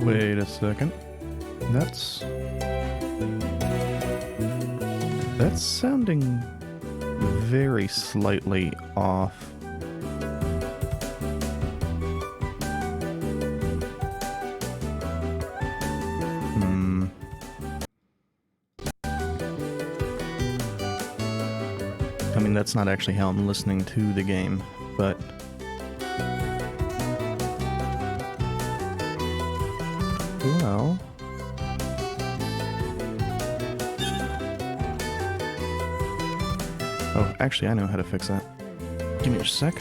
Wait a second. That's sounding very slightly off. I mean, that's not actually how I'm listening to the game, but... Well... Oh, actually, I know how to fix that. Give me a sec.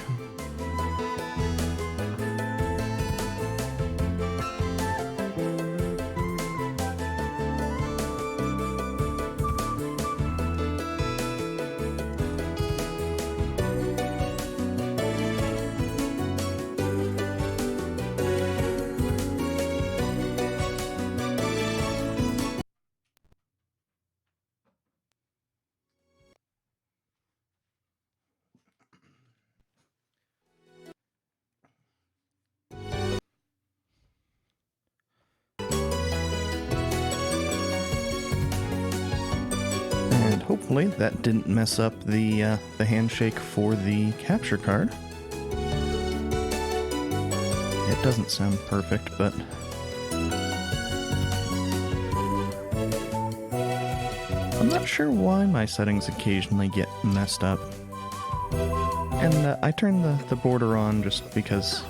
Hopefully that didn't mess up the handshake for the capture card. It doesn't sound perfect, but... I'm not sure why my settings occasionally get messed up. And I turned the border on just because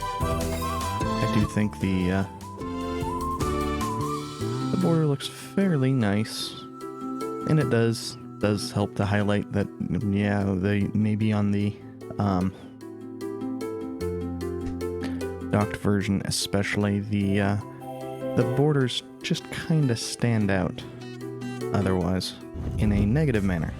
I do think the border looks fairly nice. And it does help to highlight that, yeah, they maybe on the docked version especially, the borders just kind of stand out otherwise, in a negative manner.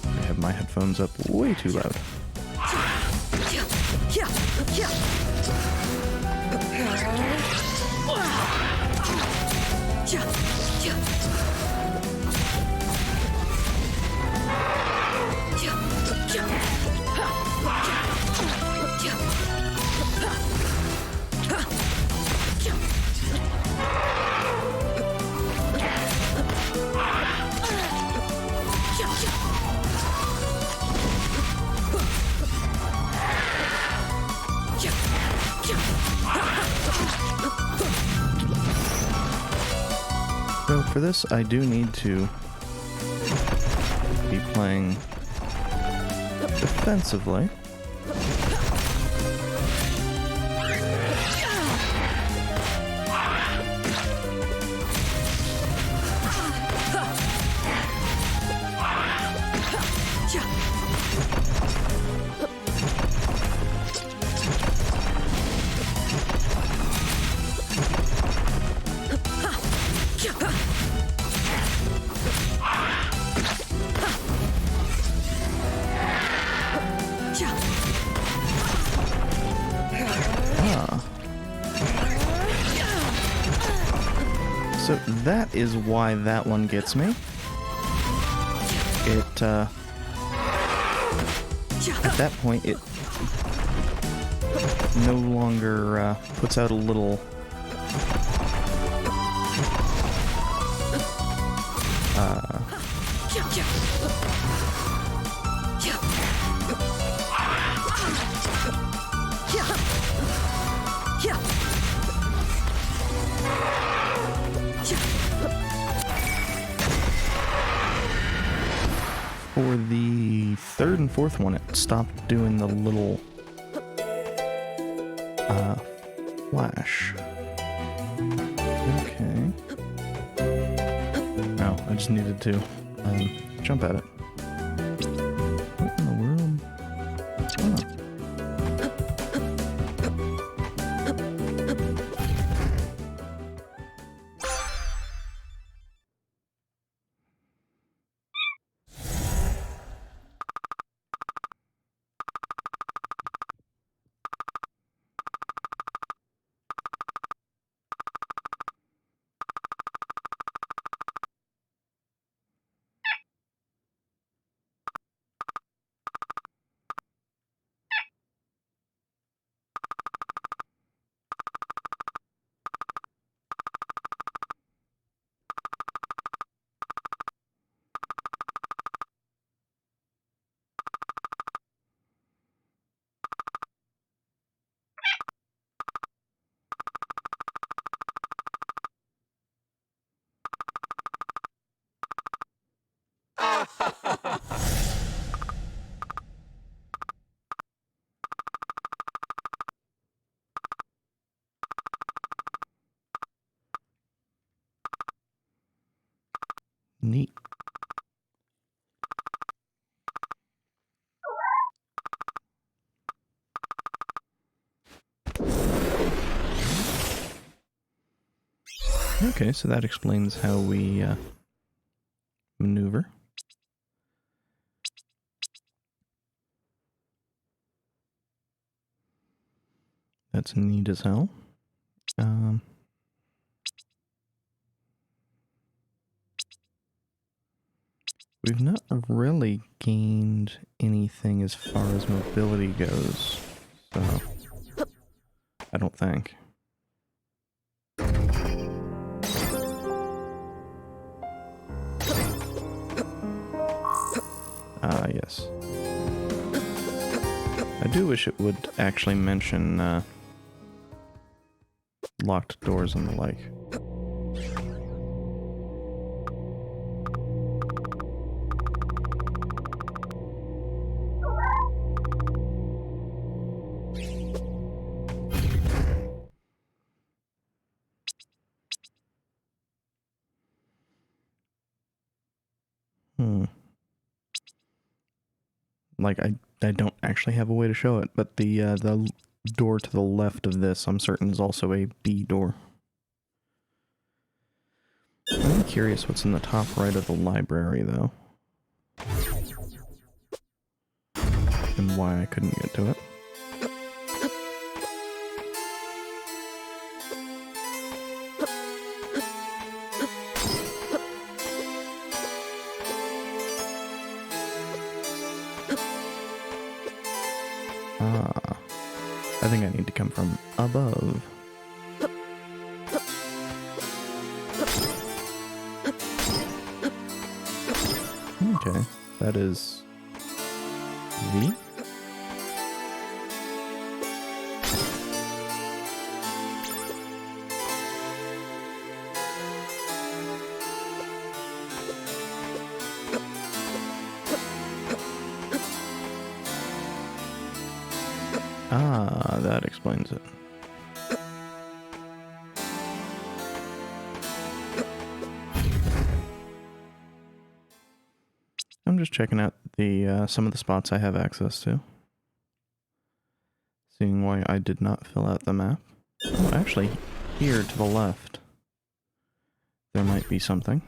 I have my headphones up way too loud. So for this, I do need to be playing defensively. So that is why that one gets me. It, at that point, it no longer puts out a little for the third and fourth one, it stopped doing the little flash. Okay. Oh, I just needed to jump at it. What in the world? Oh. Neat. Okay, so that explains how we maneuver. That's neat as hell. We've not really gained anything as far as mobility goes, so I don't think. Ah, yes. I do wish it would actually mention locked doors and the like. Like, I don't actually have a way to show it, but the door to the left of this, I'm certain, is also a B door. I'm curious what's in the top right of the library, though. And why I couldn't get to it. Ah. I think I need to come from above. Okay, that is V? Ah, that explains it. I'm just checking out the some of the spots I have access to. Seeing why I did not fill out the map. Oh, actually, here to the left, there might be something.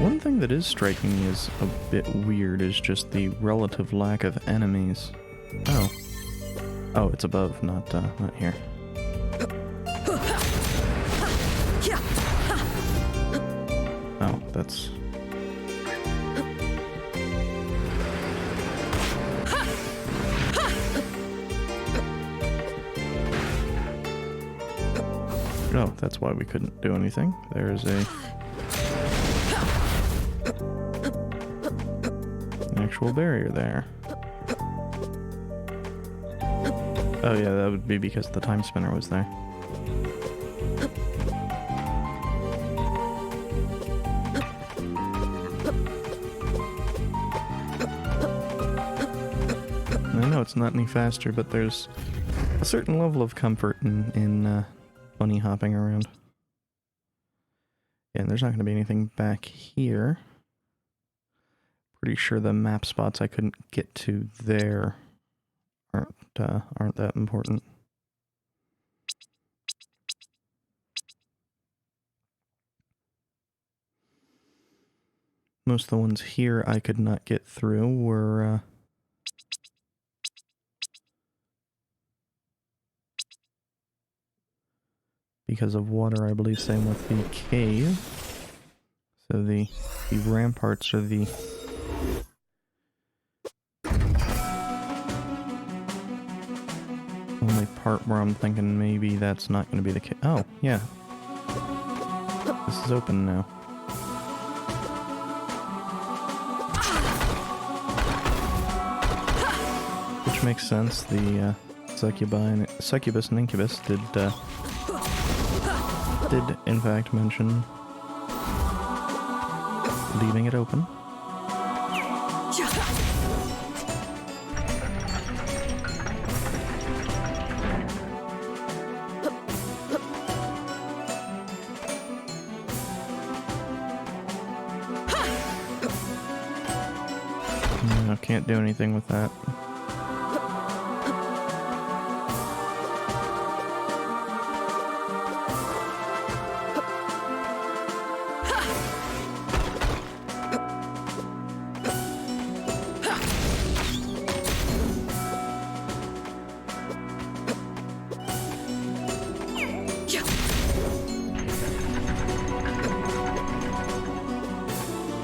One thing that is striking me as a bit weird is just the relative lack of enemies. Oh. Oh, it's above, not here. Oh, that's... Oh, that's why we couldn't do anything. There's an actual barrier there. Oh yeah, that would be because the Timespinner was there. I know it's not any faster, but there's a certain level of comfort in bunny hopping around. Yeah, and there's not going to be anything back here. Pretty sure the map spots I couldn't get to there aren't that important. Most of the ones here I could not get through were because of water, I believe. Same with the cave. So the ramparts are the only part where I'm thinking maybe that's not going to be the case. Oh, yeah. This is open now. Which makes sense. The Succubus and Incubus did in fact mention leaving it open. No, can't do anything with that.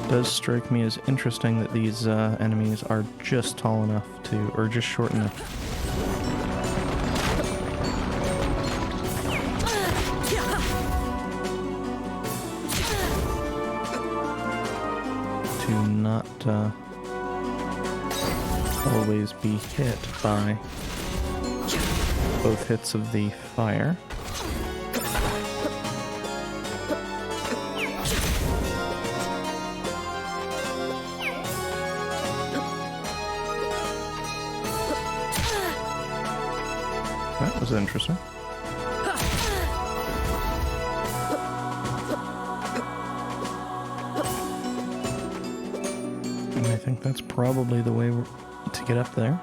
Does strike me as interesting that these enemies are just tall enough to, or just short enough to not always be hit by both hits of the fire. That was interesting. And I think that's probably the way to get up there.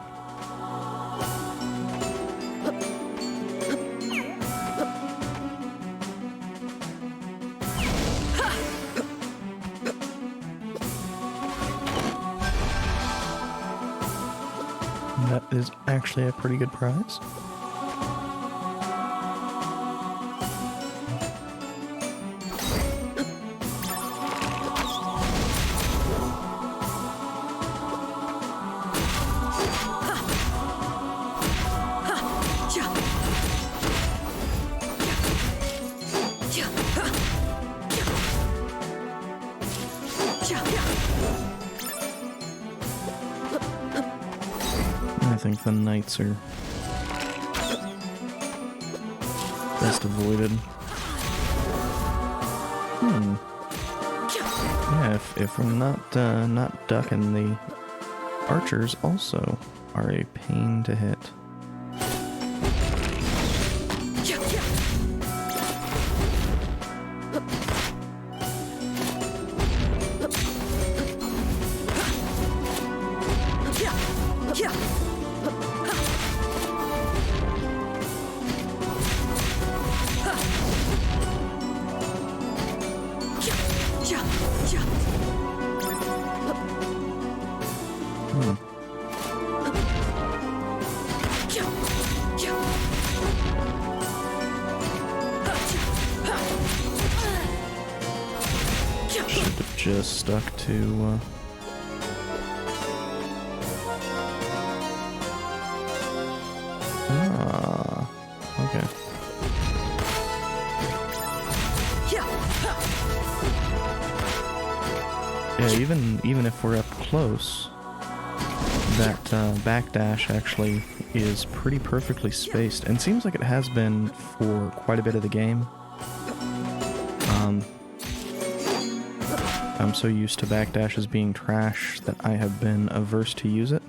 That is actually a pretty good prize. I think the knights are best avoided. Yeah, if we're not ducking, the archers also are a pain to hit. Should have just stuck to okay. Yeah, even if we're up close, that backdash actually is pretty perfectly spaced, and seems like it has been for quite a bit of the game. I'm so used to backdashes being trash that I have been averse to use it.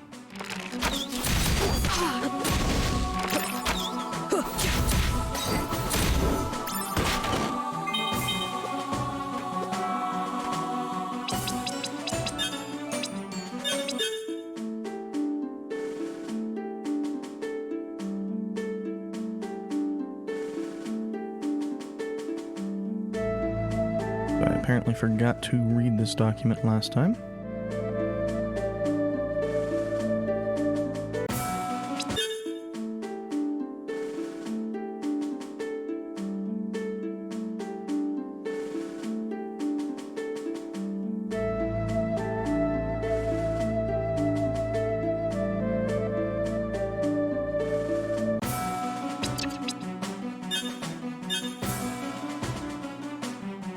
I apparently forgot to read this document last time.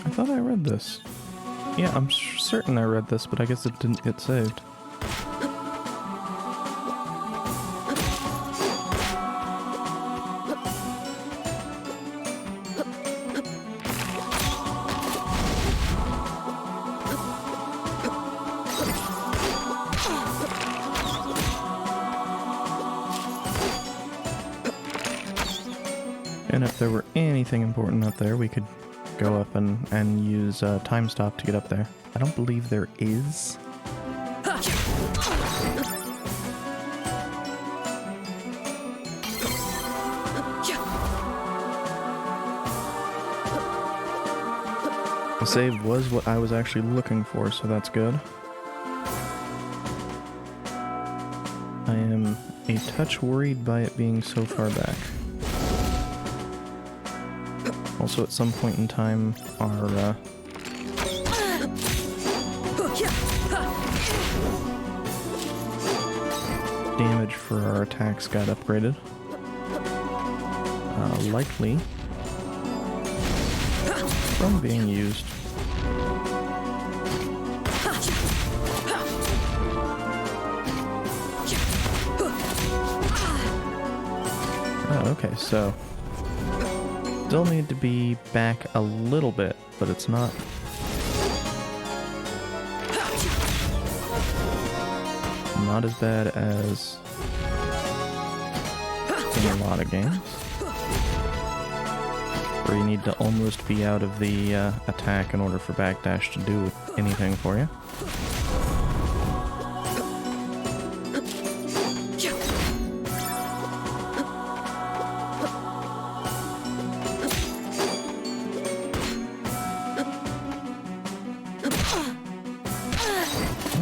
I thought I read this. Yeah, I'm certain I read this, but I guess it didn't get saved. And if there were anything important up there, we could go up and use time stop to get up there. I don't believe there is. The save was what I was actually looking for, so that's good. I am a touch worried by it being so far back. Also, at some point in time, our damage for our attacks got upgraded. Likely from being used. Oh, okay, so still need to be back a little bit, but it's not as bad as in a lot of games, where you need to almost be out of the attack in order for backdash to do anything for you.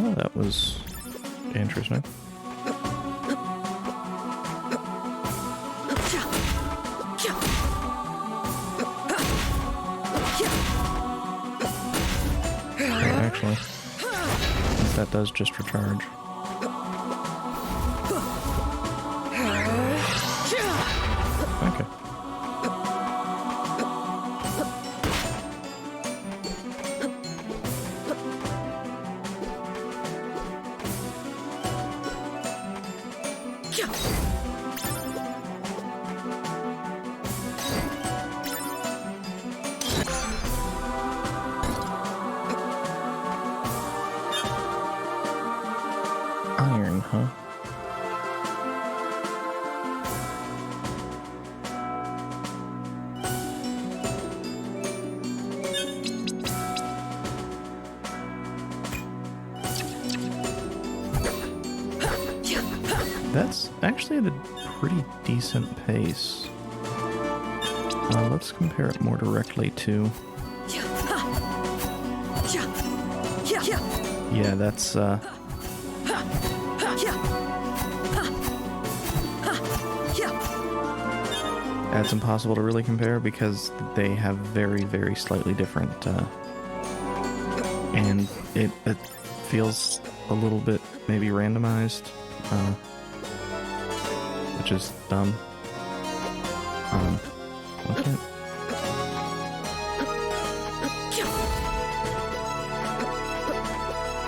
Oh, that was interesting. Actually, that does just recharge. Okay. Iron, huh? That's actually at a pretty decent pace. Let's compare it more directly to... Yeah, that's, That's impossible to really compare because they have very, very slightly different, and it feels a little bit maybe randomized, which is dumb. Okay.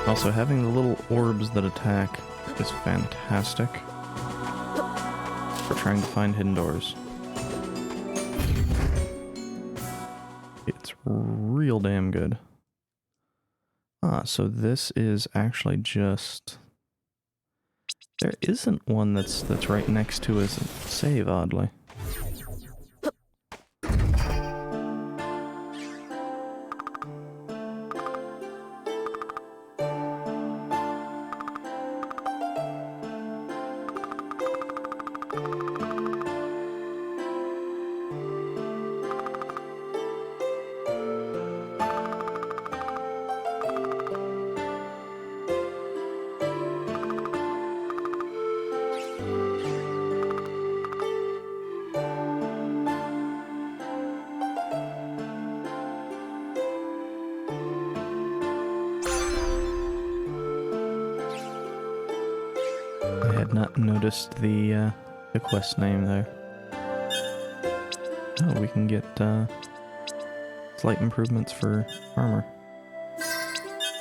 Also, having the little orbs that attack is fantastic for trying to find hidden doors. It's real damn good. So this is actually just... There isn't one that's right next to a save, oddly. I had not noticed the quest name there. Oh, we can get slight improvements for armor.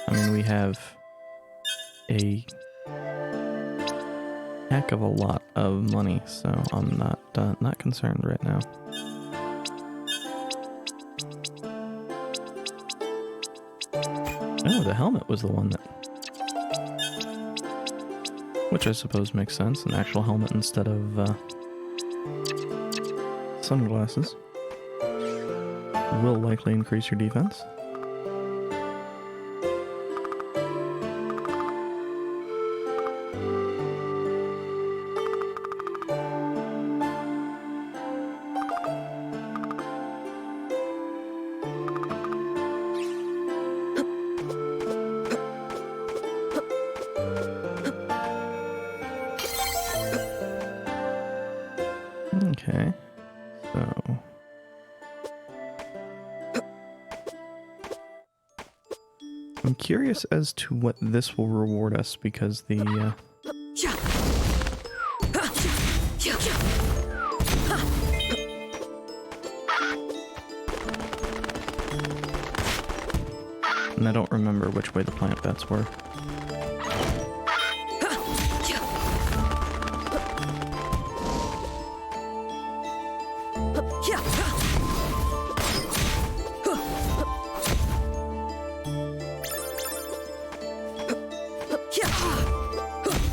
I mean, we have a heck of a lot of money, so I'm not concerned right now. Oh, the helmet was the one that... Which I suppose makes sense, an actual helmet instead of sunglasses will likely increase your defense. Okay, so I'm curious as to what this will reward us because the and I don't remember which way the plant bets were.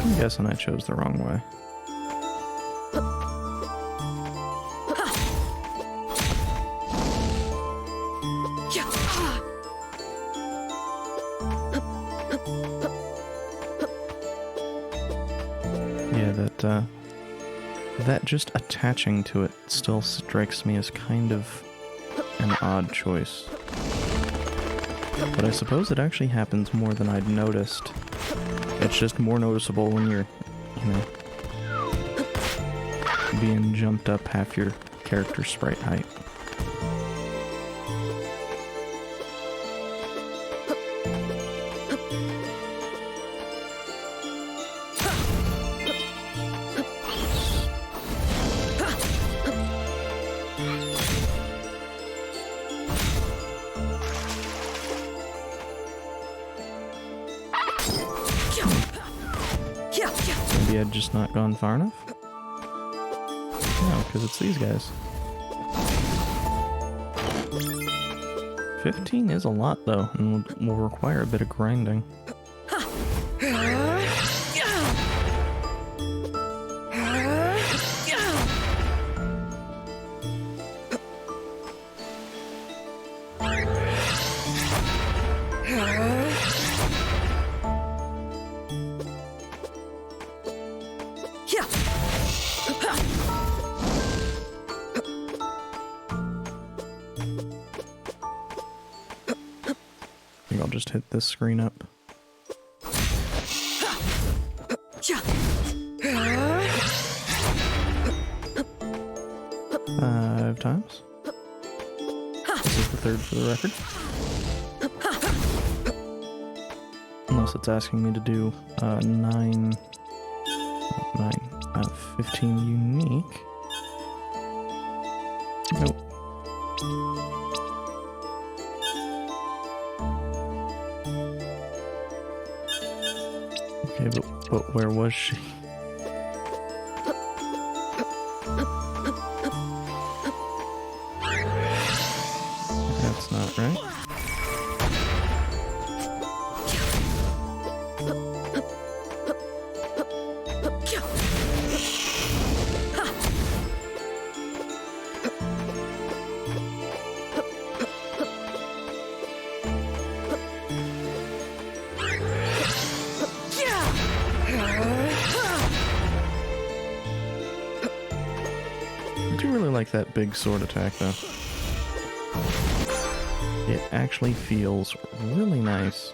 I'm guessing I chose the wrong way. Yeah, that just attaching to it still strikes me as kind of an odd choice. But I suppose it actually happens more than I'd noticed. It's just more noticeable when you're, you know, being jumped up half your character's sprite height. Maybe I'd just not gone far enough? No, because it's these guys. 15 is a lot, though, and will require a bit of grinding. I think I'll just hit this screen up. 5 times. This is the third for the record. Unless it's asking me to do 15 unique. Nope. Okay, but where was she? That's not right. I do really like that big sword attack, though. It actually feels really nice.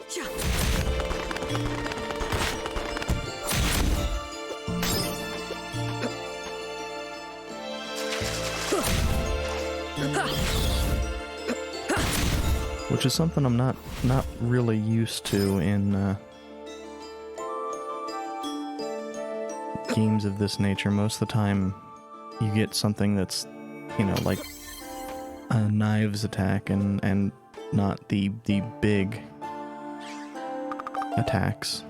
Which is something I'm not really used to in games of this nature. Most of the time, you get something that's, you know, like a knives attack and not the big attacks.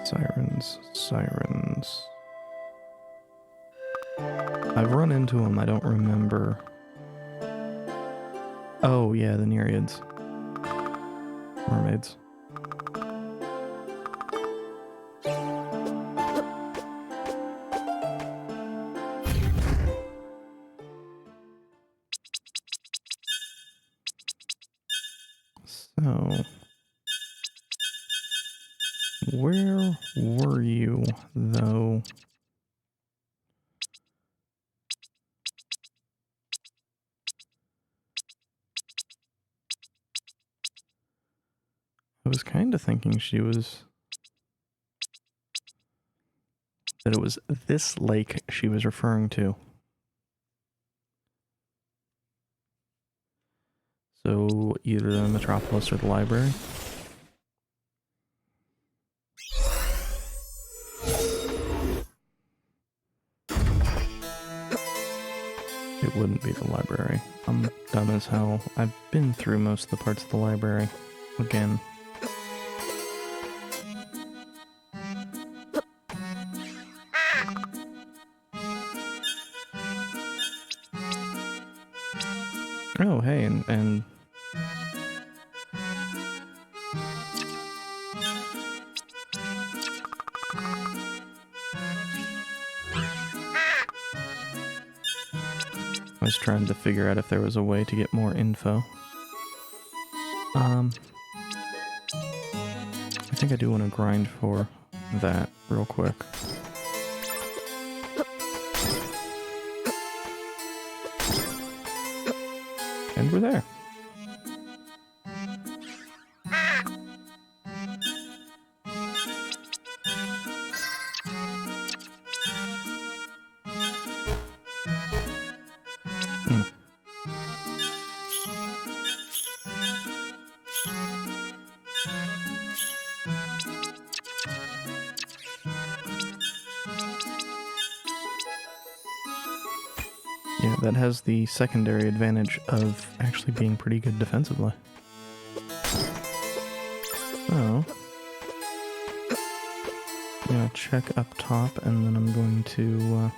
Sirens, sirens. I've run into them, I don't remember. Oh yeah, the Nereids. Mermaids. So, where were you, though? I was kind of thinking she was... that it was this lake she was referring to. So, either the Metropolis or the library? It wouldn't be the library. I'm dumb as hell. I've been through most of the parts of the library. Again. Oh, hey, and I was trying to figure out if there was a way to get more info. I think I do want to grind for that real quick. And we're there. Yeah, that has the secondary advantage of actually being pretty good defensively. So, I'm gonna check up top, and then I'm going to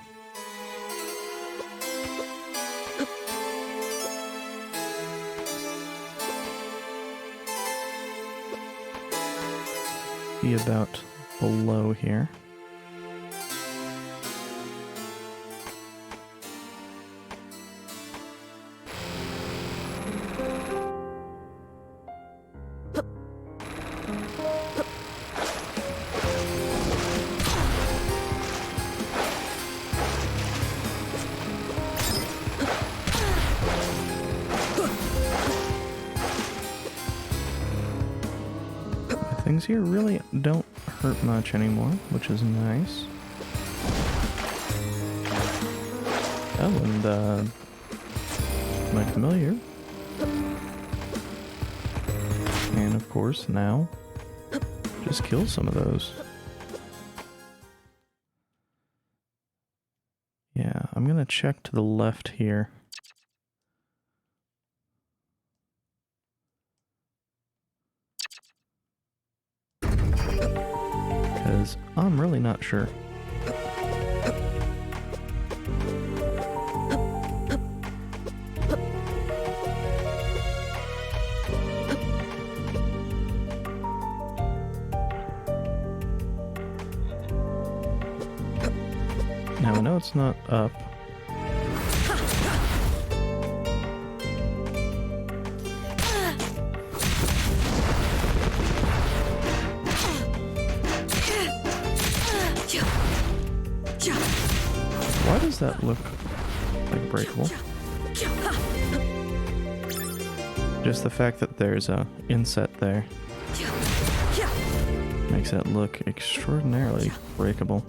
be about below here. Things here really don't hurt much anymore, which is nice. Oh, and my familiar. And of course, now, just kill some of those. Yeah, I'm gonna check to the left here. Because I'm really not sure. Now I know it's not up. Why does that look like breakable? Just the fact that there's a inset there makes it look extraordinarily breakable.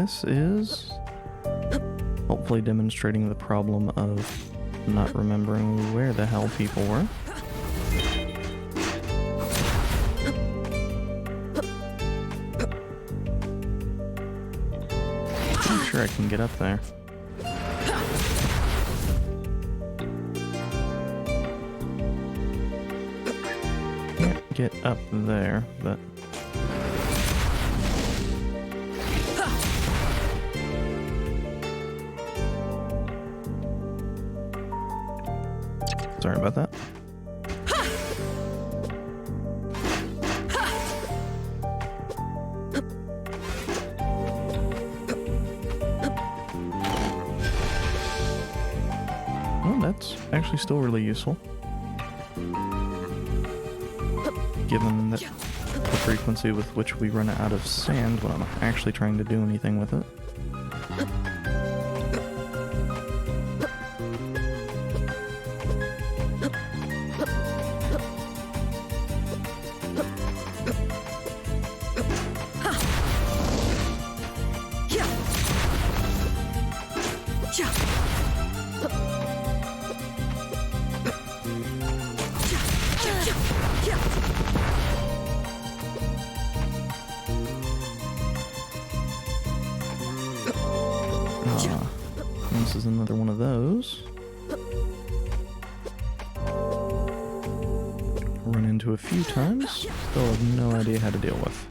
this is hopefully demonstrating the problem of not remembering where the hell people were. I'm sure I can get up there. Can't get up there, but... Sorry about that. Well, that's actually still really useful. Given that the frequency with which we run out of sand when I'm actually trying to do anything with it. This is another one of those. Run into a few times, still have no idea how to deal with.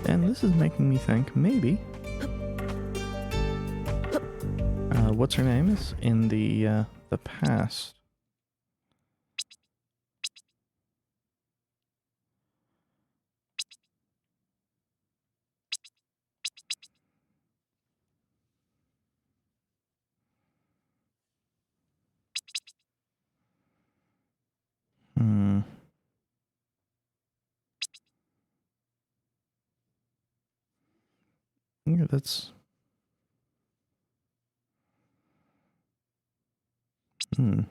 And this is making me think, maybe... what's her name is in the past. Yeah, that's... Yeah.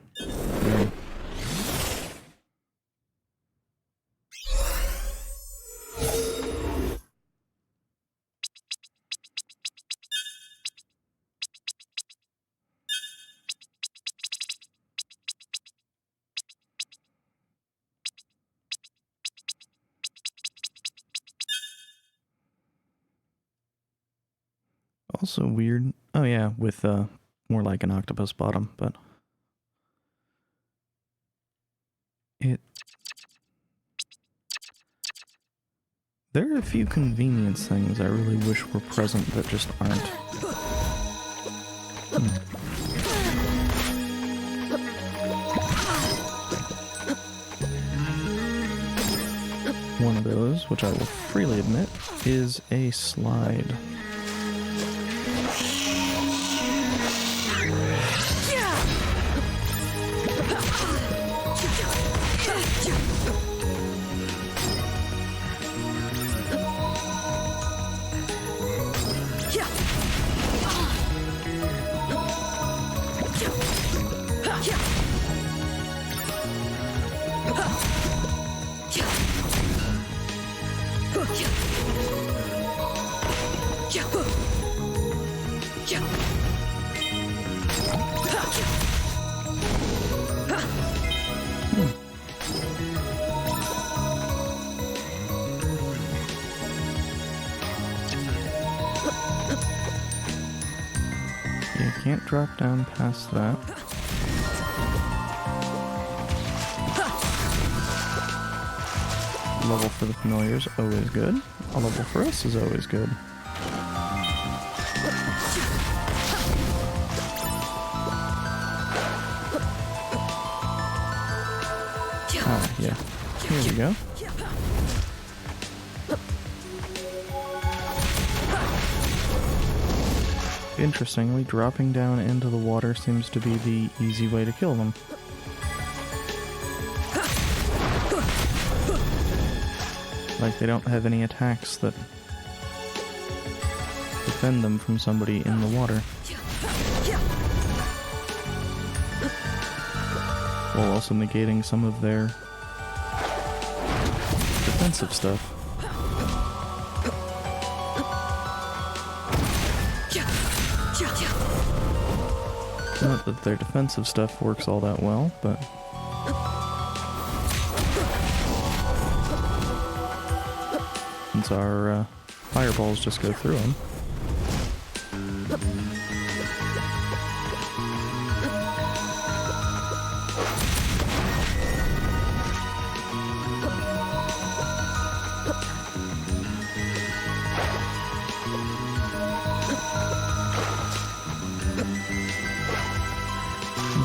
Also weird. Oh yeah, with more like an octopus bottom, but there are a few convenience things I really wish were present that just aren't. One of those, which I will freely admit, is a slide. You can't drop down past that. A level for the familiar is always good. A level for us is always good. Ah, yeah. Here we go. Interestingly, dropping down into the water seems to be the easy way to kill them. Like they don't have any attacks that defend them from somebody in the water. While also negating some of their defensive stuff. Not that their defensive stuff works all that well, but... since our fireballs just go through them.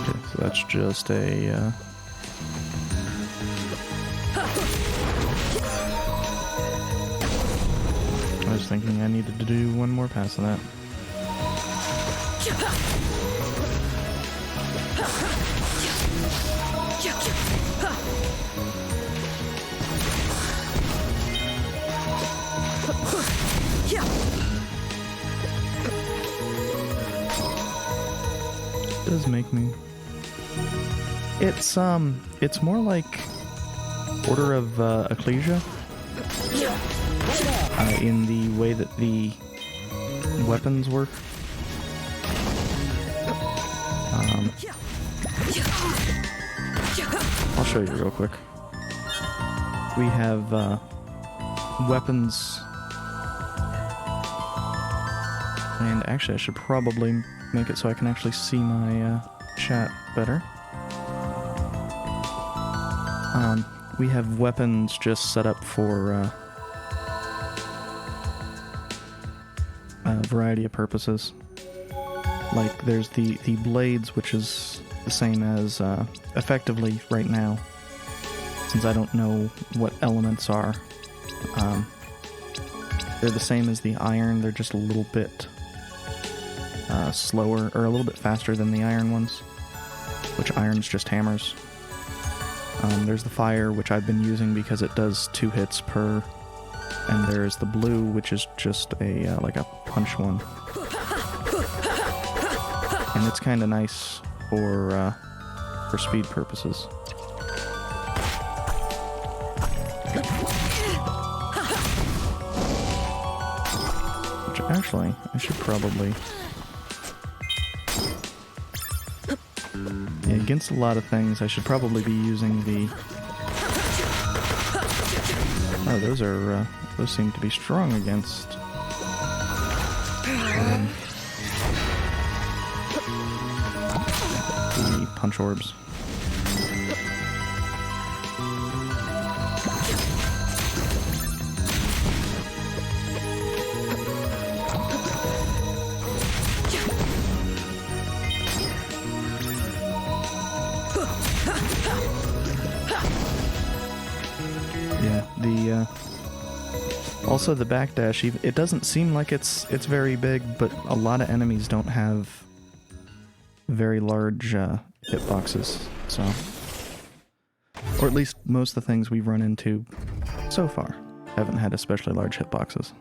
Okay, so that's just a... I was thinking I needed to do one more pass of that. It does make me... It's more like Order of Ecclesia. In the way that the weapons work. I'll show you real quick. We have weapons, and actually I should probably make it so I can actually see my chat better. We have weapons just set up for a variety of purposes. Like there's the blades, which is the same as effectively right now, since I don't know what elements are. They're the same as the iron, they're just a little bit slower, or a little bit faster than the iron ones, which iron's just hammers. There's the fire, which I've been using because it does 2 hits per, and there's the blue, which is just a like a punch one. And it's kind of nice for speed purposes. Which actually, I should probably... yeah, against a lot of things, I should probably be using the... oh, those are, those seem to be strong against... the punch orbs. Yeah, the also the backdash, it doesn't seem like it's very big, but a lot of enemies don't have very large hitboxes, so... or at least most of the things we've run into so far haven't had especially large hitboxes.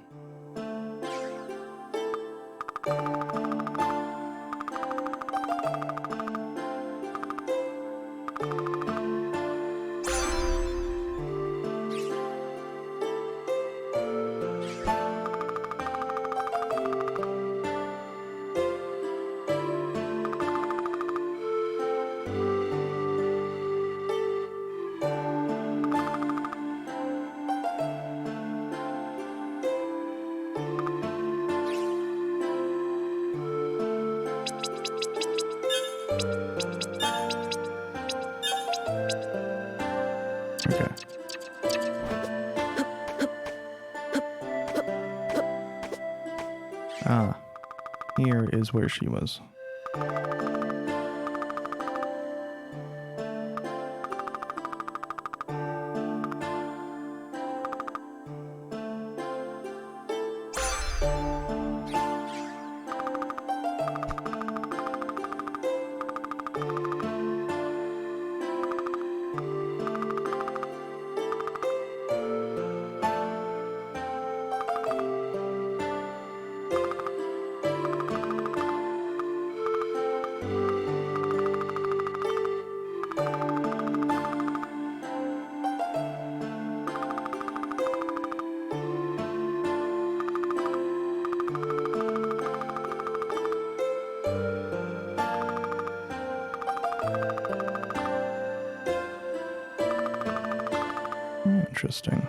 Okay. Ah, here is where she was. Interesting.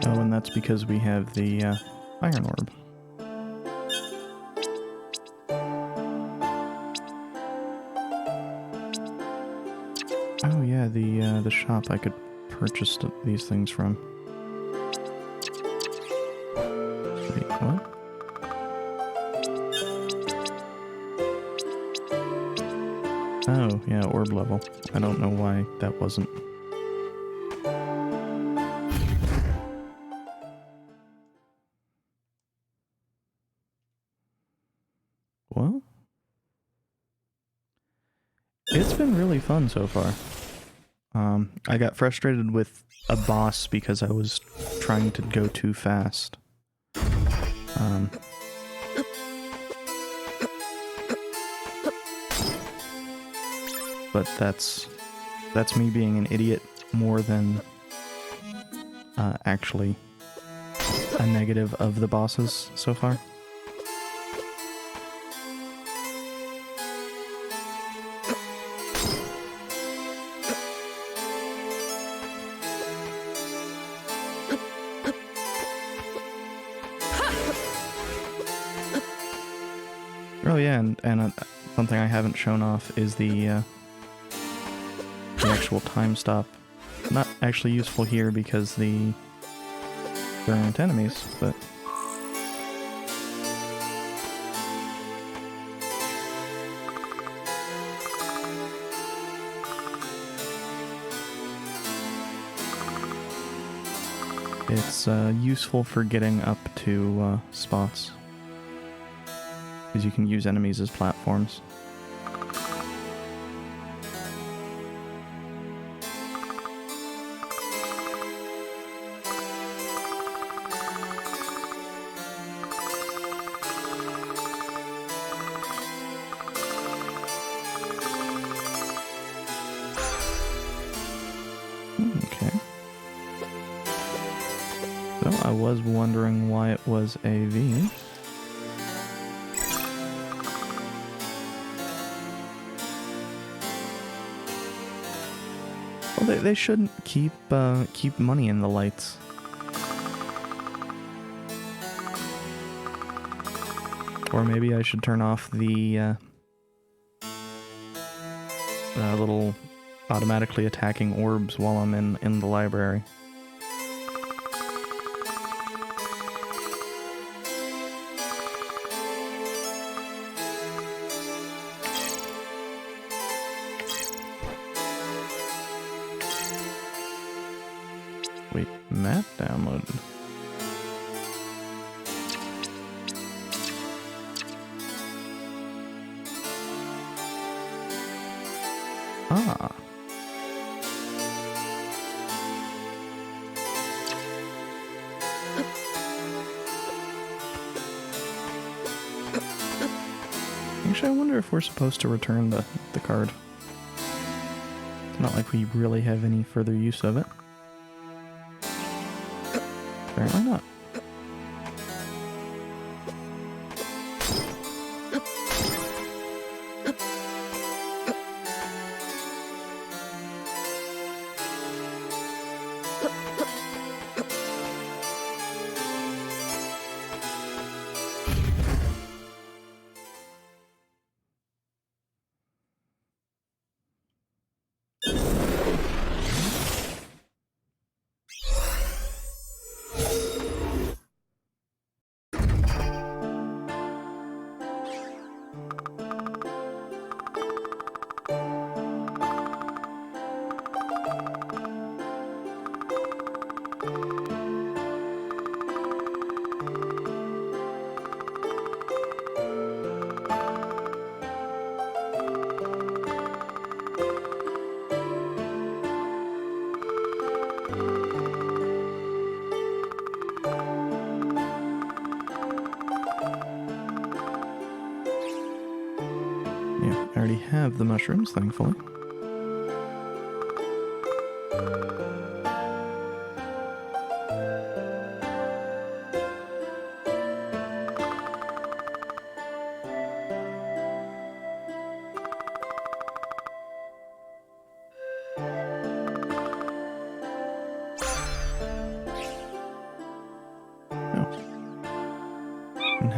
Oh, and that's because we have the iron orb. Oh yeah, the shop I could purchase these things from. Wait, what? Oh, yeah, orb level. I don't know why that wasn't. Well, it's been really fun so far. I got frustrated with a boss because I was trying to go too fast. But that's me being an idiot more than actually a negative of the bosses so far. Oh yeah, and something I haven't shown off is the actual time stop. Not actually useful here because there aren't enemies, but... It's useful for getting up to spots, because you can use enemies as platforms. Okay. So I was wondering why it was a V. Well, they shouldn't keep money in the lights. Or maybe I should turn off the little automatically attacking orbs while I'm in the library. Wait, map downloaded. Ah. Actually, I wonder if we're supposed to return the card. It's not like we really have any further use of it. Apparently not. Yeah, I already have the mushrooms, thankfully.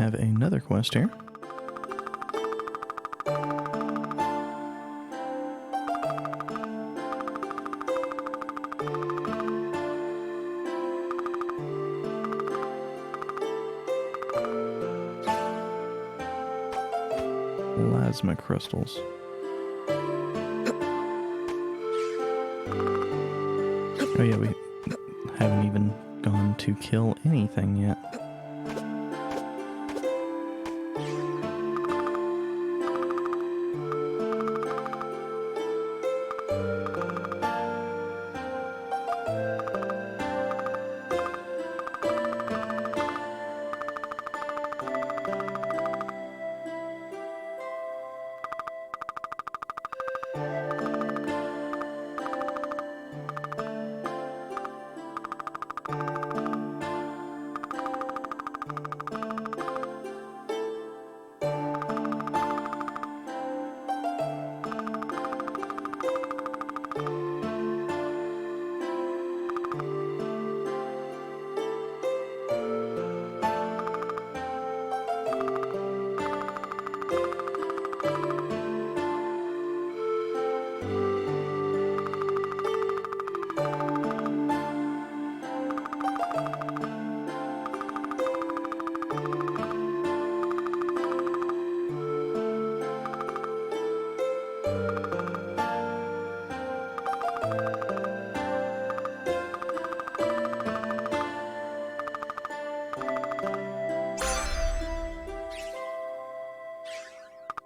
have another quest here. Plasma crystals. Oh yeah, we haven't even gone to kill anything yet.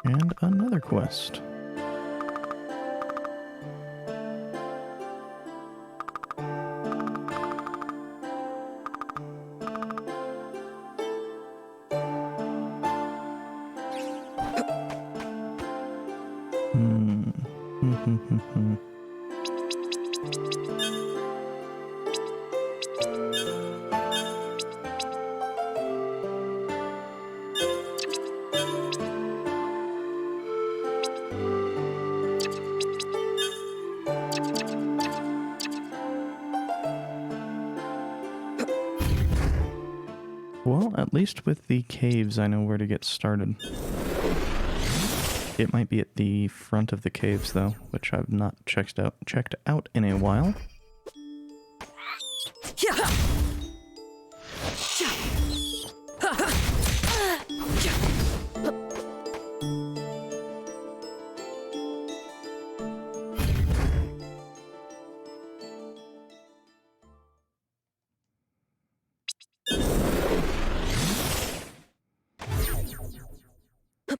And another quest. Well, at least with the caves, I know where to get started. It might be at the front of the caves, though, which I've not checked out in a while.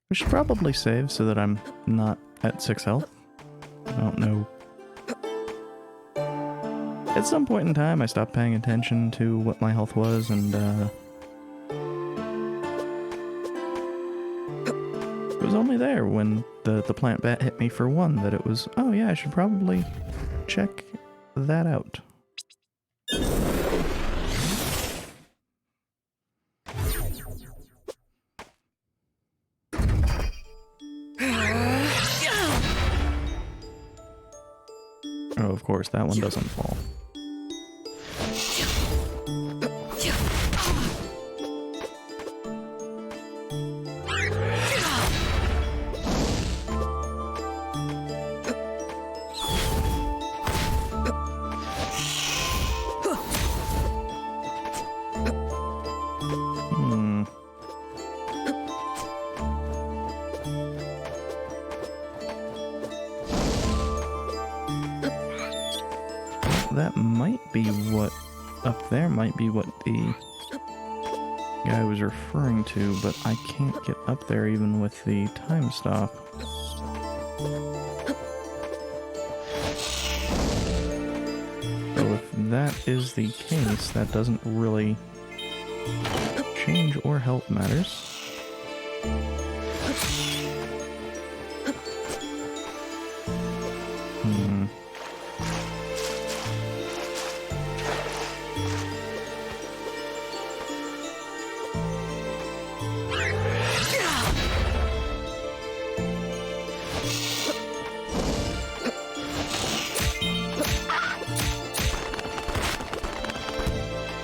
We should probably save so that I'm not at 6 health. I don't know. At some point in time, I stopped paying attention to what my health was, and it was only there when the plant bat hit me for 1 that it was, oh yeah, I should probably check that out. Oh, of course, that one doesn't fall. That might be what, up there might be what the guy was referring to, but I can't get up there even with the time stop. So if that is the case, that doesn't really change or help matters.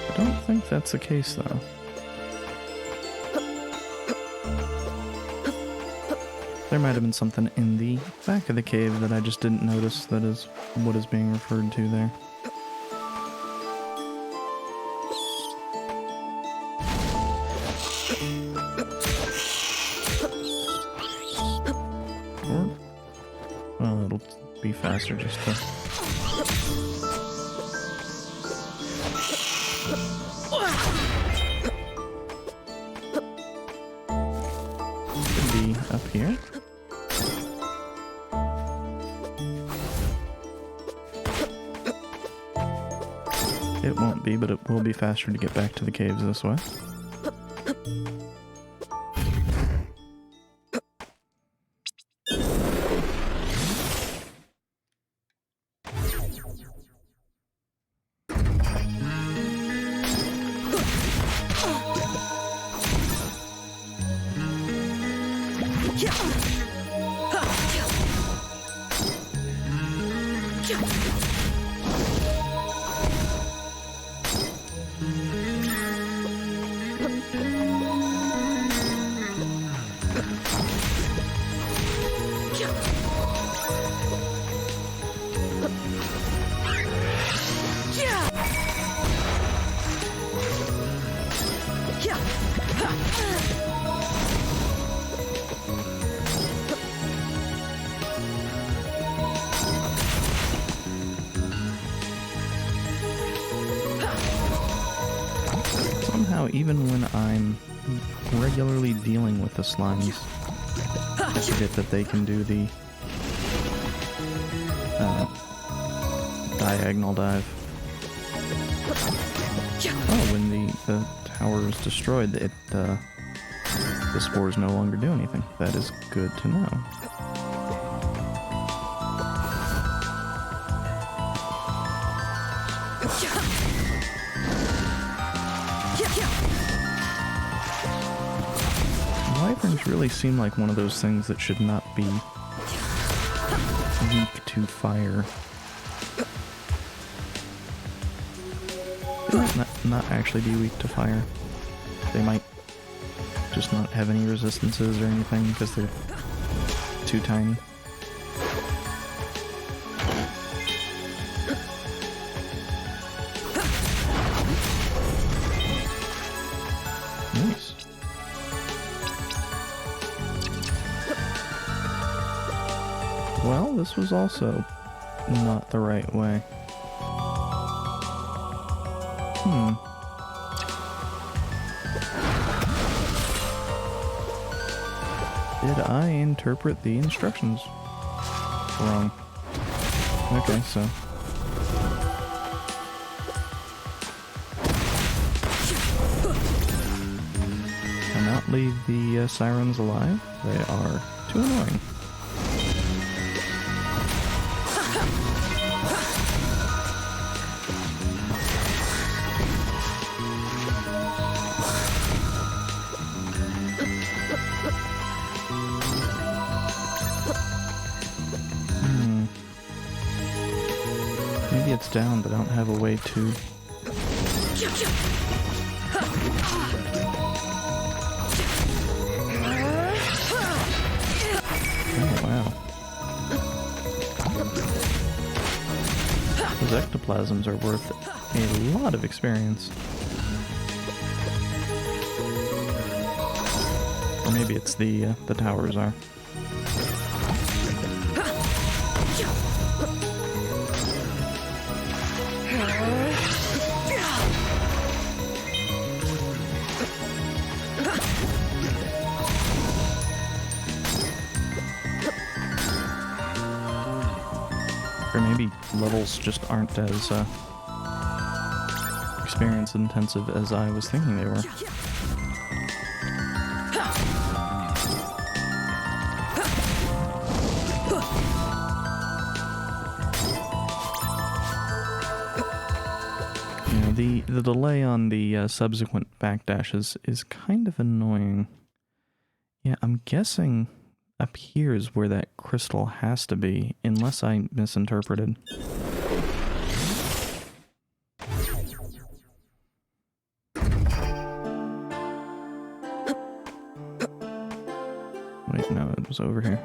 I don't think that's the case, though. There might have been something in the back of the cave that I just didn't notice that is what is being referred to there. Or, well, it'll be faster just to... Could be up here. It won't be, but it will be faster to get back to the caves this way. Somehow, even when I'm regularly dealing with the slimes, I forget that they can do the diagonal dive. Oh, when the tower is destroyed, the spores no longer do anything. That is good to know. Wyverns really seem like one of those things that should not be weak to fire. They might not actually be weak to fire. They might just not have any resistances or anything because they're too tiny. Nice. Well, this was also not the right way. Did I interpret the instructions wrong? Okay, so... Cannot leave the sirens alive. They are too annoying. Maybe it's down, but I don't have a way to... Oh, wow. Those ectoplasms are worth a lot of experience. Or maybe it's the towers are. Or maybe levels just aren't as experience intensive as I was thinking they were. Yeah, the delay on the subsequent backdashes is kind of annoying. Yeah, I'm guessing up here is where that crystal has to be, unless I misinterpreted. Wait, no, was over here.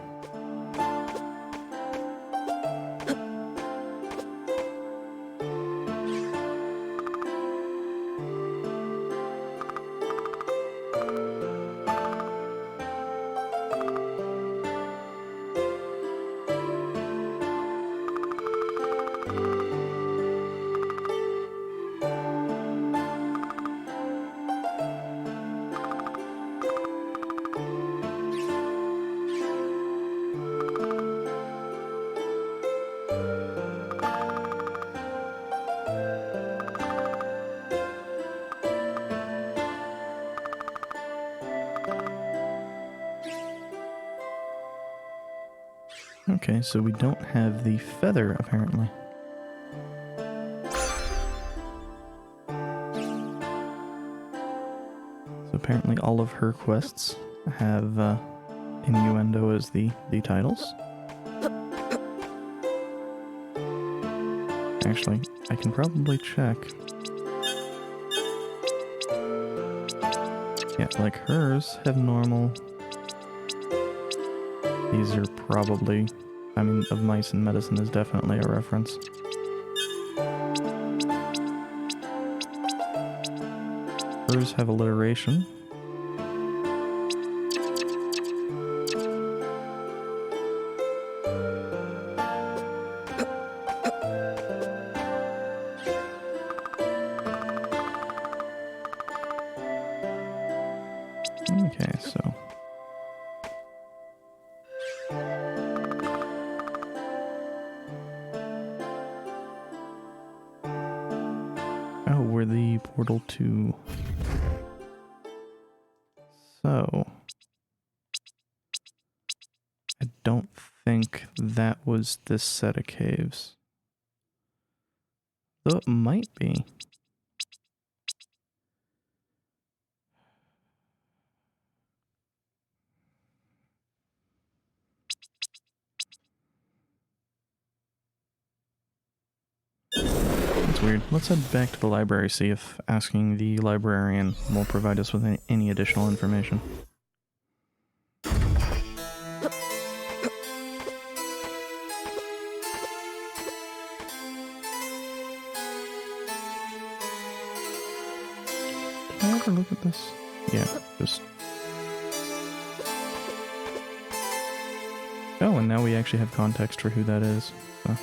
Okay, so we don't have the feather, apparently. So apparently all of her quests have innuendo as the titles. Actually, I can probably check. Yeah, like hers have normal. These are probably, I mean, Of Mice and Medicine is definitely a reference. Hers have alliteration. Okay, so... Oh, we're the portal to... So... I don't think that was this set of caves. Though it might be. That's weird. Let's head back to the library, see if asking the librarian will provide us with any additional information. Can I ever look at this? Yeah, just... Oh, and now we actually have context for who that is. So.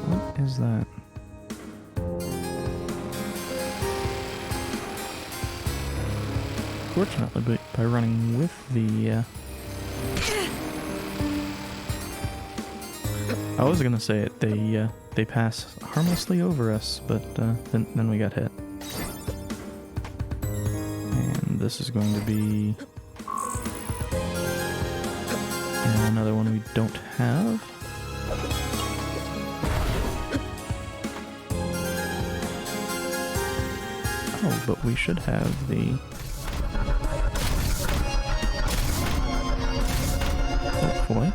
What is that? Fortunately, by running with the... I was gonna say it, they pass harmlessly over us, but then we got hit. And this is going to be... another one we don't have. Oh, but we should have the... Hopefully.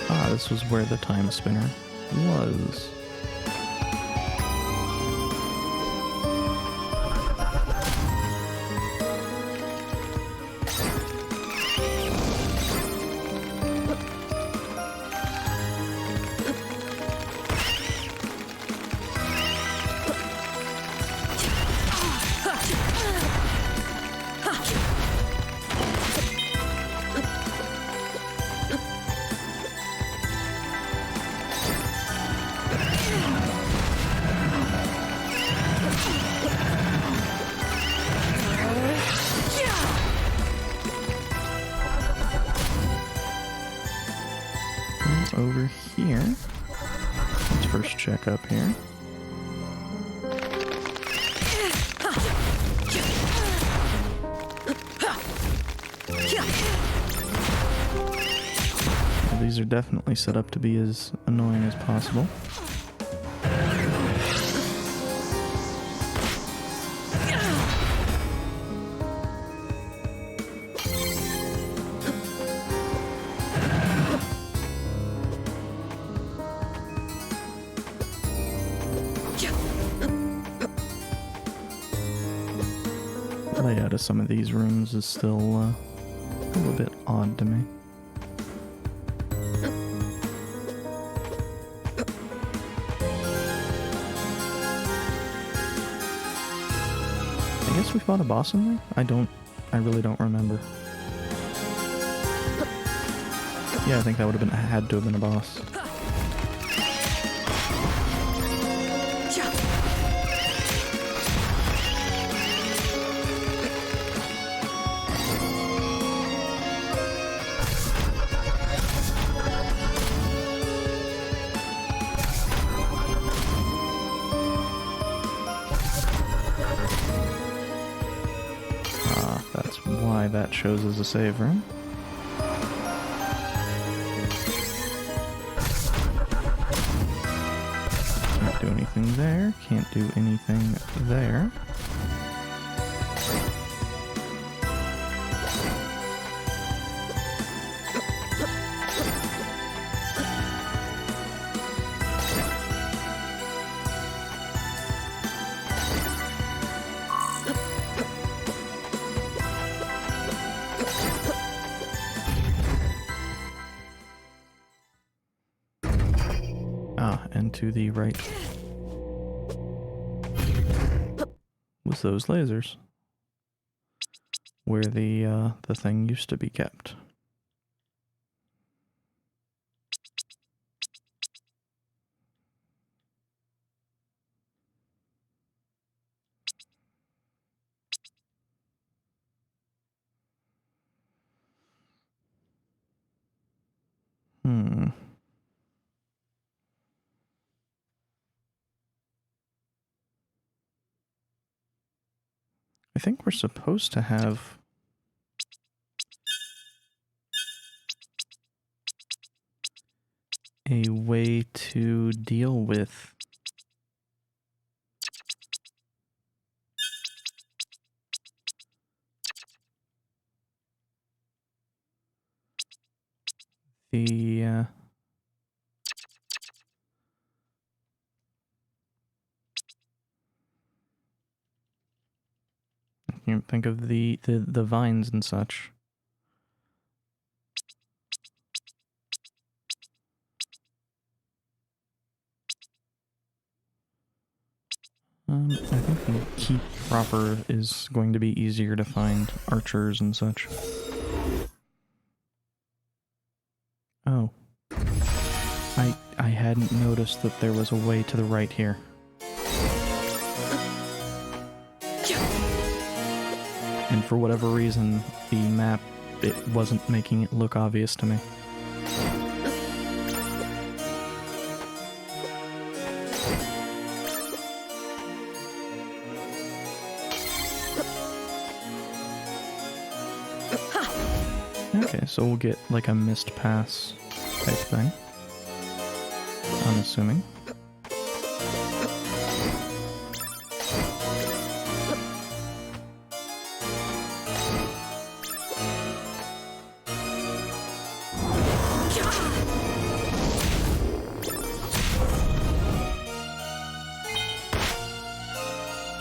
Ah, this was where the Timespinner was. Over here. Let's first check up here. these are definitely set up to be as annoying as possible. The layout of some of these rooms is still a little bit odd to me. I guess we fought a boss in there? I really don't remember. Yeah, I think that would have had to have been a boss. That's why that shows as a save room. Can't do anything there, can't do anything there. And to the right was those lasers, where the thing used to be kept. I think we're supposed to have a way to deal with the you think of the vines and such. I think the keep proper is going to be easier to find archers and such. Oh. I hadn't noticed that there was a way to the right here. And for whatever reason, the map, it wasn't making it look obvious to me. Okay, so we'll get like a missed pass type thing, I'm assuming.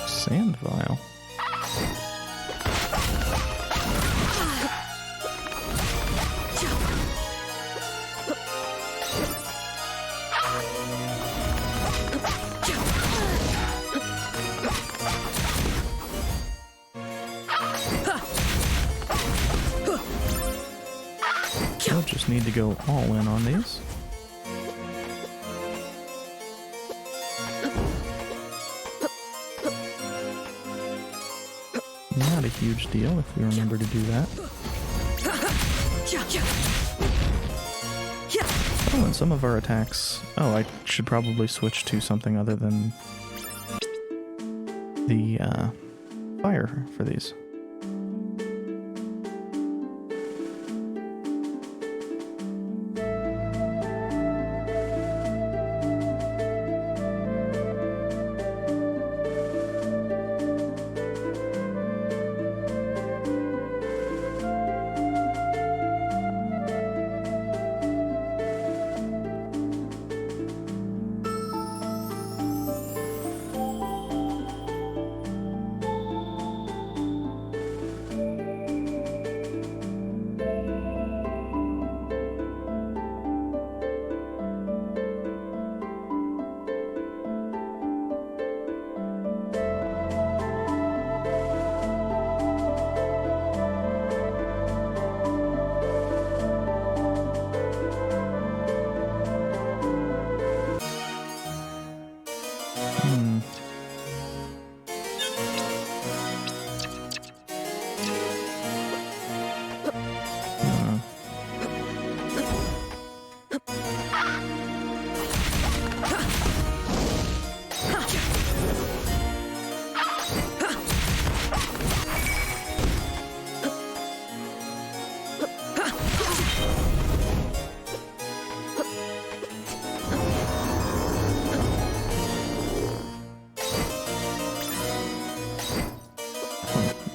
Sand vial. I'll just need to go all in on these. Not a huge deal if we remember to do that. Oh, and some of our attacks... Oh, I should probably switch to something other than the fire for these.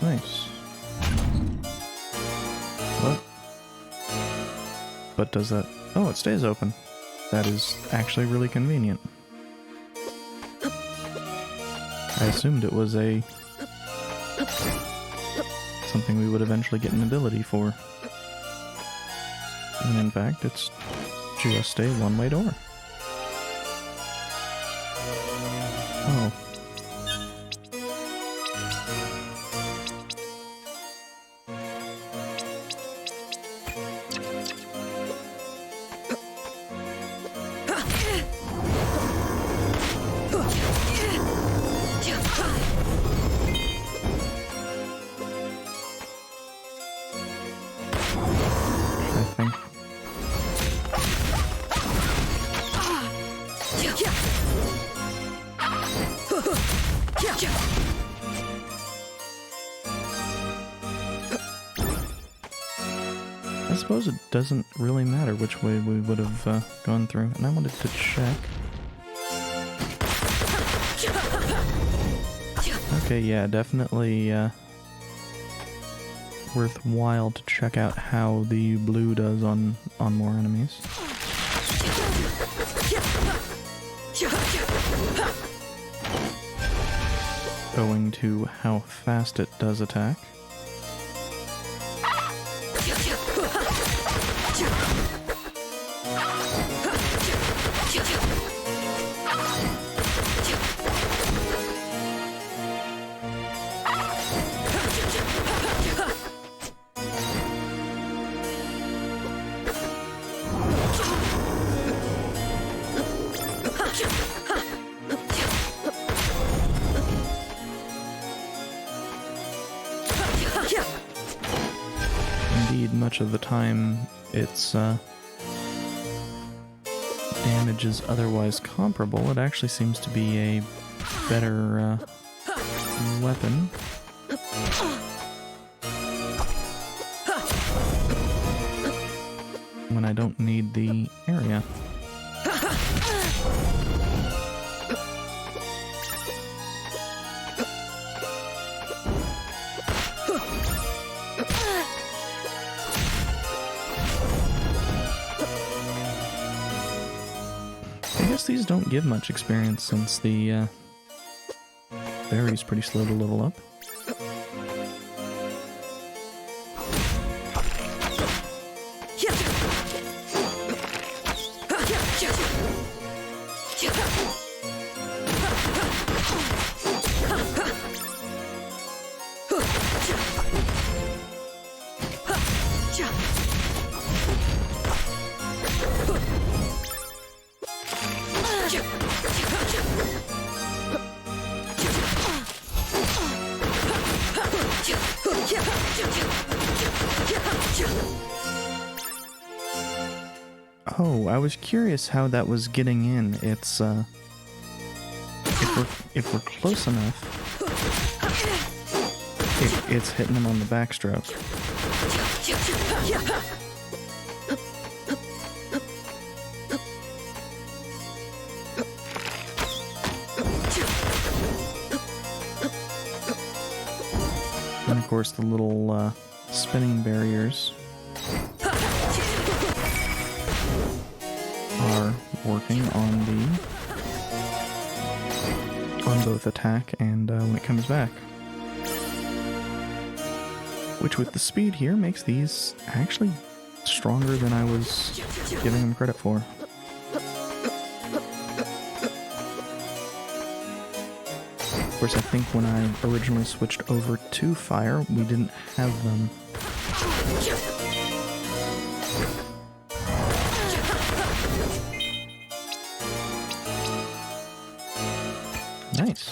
Nice. What? But does that... Oh, it stays open. That is actually really convenient. I assumed it was a... something we would eventually get an ability for. And in fact, it's just a one-way door. Oh. I suppose it doesn't really matter which way we would have gone through, and I wanted to check. Okay, yeah, definitely worthwhile to check out how the blue does on more enemies. Going to how fast it does attack. Indeed, much of the time its damage is otherwise comparable. It actually seems to be a better weapon. When I don't need the area. These don't give much experience since the berry's pretty slow to level up. Oh, I was curious how that was getting in. It's, if we're close enough, it's hitting him on the backstroke. And of course the little, spinning barriers are working on both attack and when it comes back. Which with the speed here makes these actually stronger than I was giving them credit for. Of course, I think when I originally switched over to fire, we didn't have them. Nice.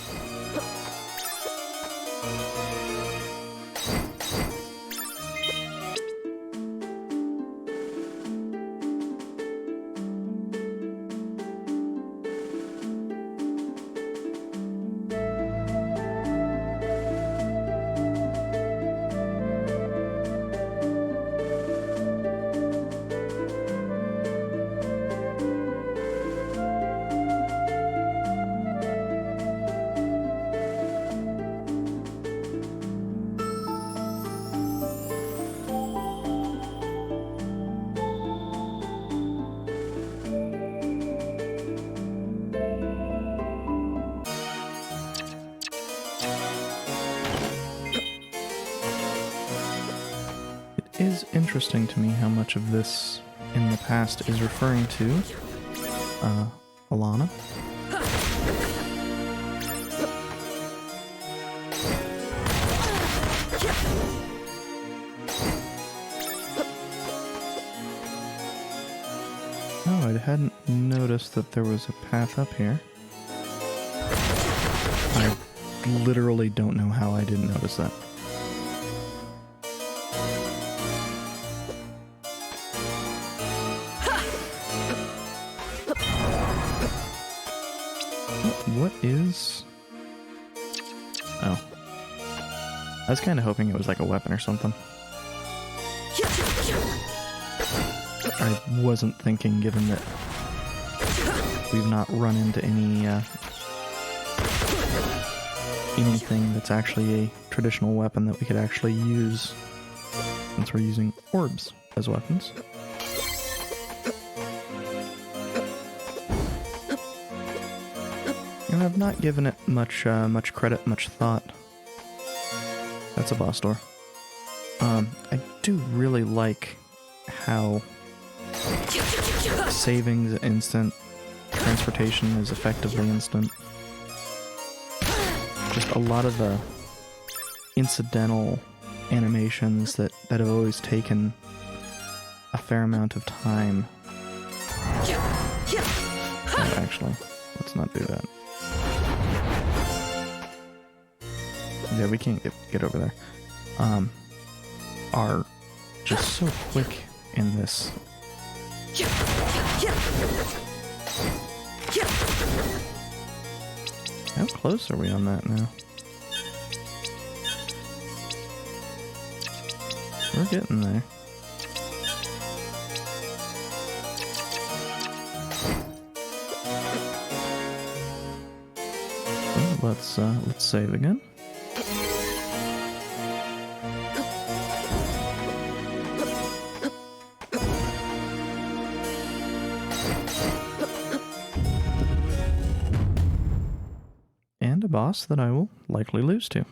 interesting to me how much of this in the past is referring to Alana. Oh, I hadn't noticed that there was a path up here. I literally don't know how I didn't notice that. What is... Oh. I was kind of hoping it was like a weapon or something. I wasn't thinking, given that we've not run into anything that's actually a traditional weapon that we could actually use, since we're using orbs as weapons. And I've not given it much credit, much thought. That's a boss door. I do really like how savings are instant, transportation is effectively instant. Just a lot of the incidental animations that have always taken a fair amount of time. Oh, actually, let's not do that. Yeah, we can't get over there. Are just so quick in this. How close are we on that now? We're getting there. So let's save again. And a boss that I will likely lose to.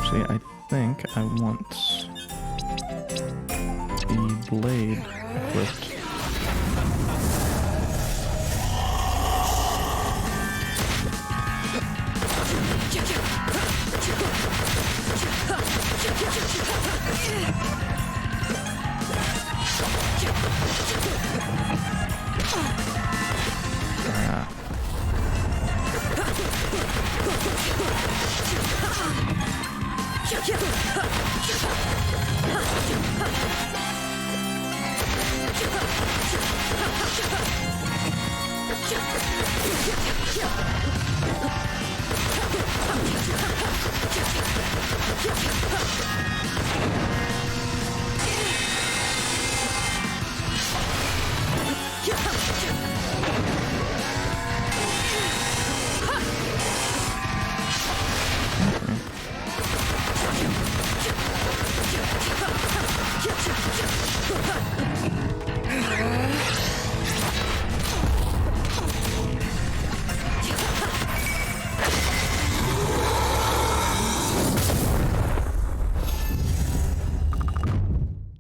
See, I think I want the blade equipped.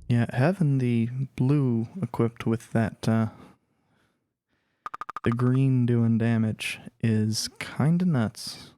Yeah, having the blue equipped with that, the green doing damage is kinda nuts.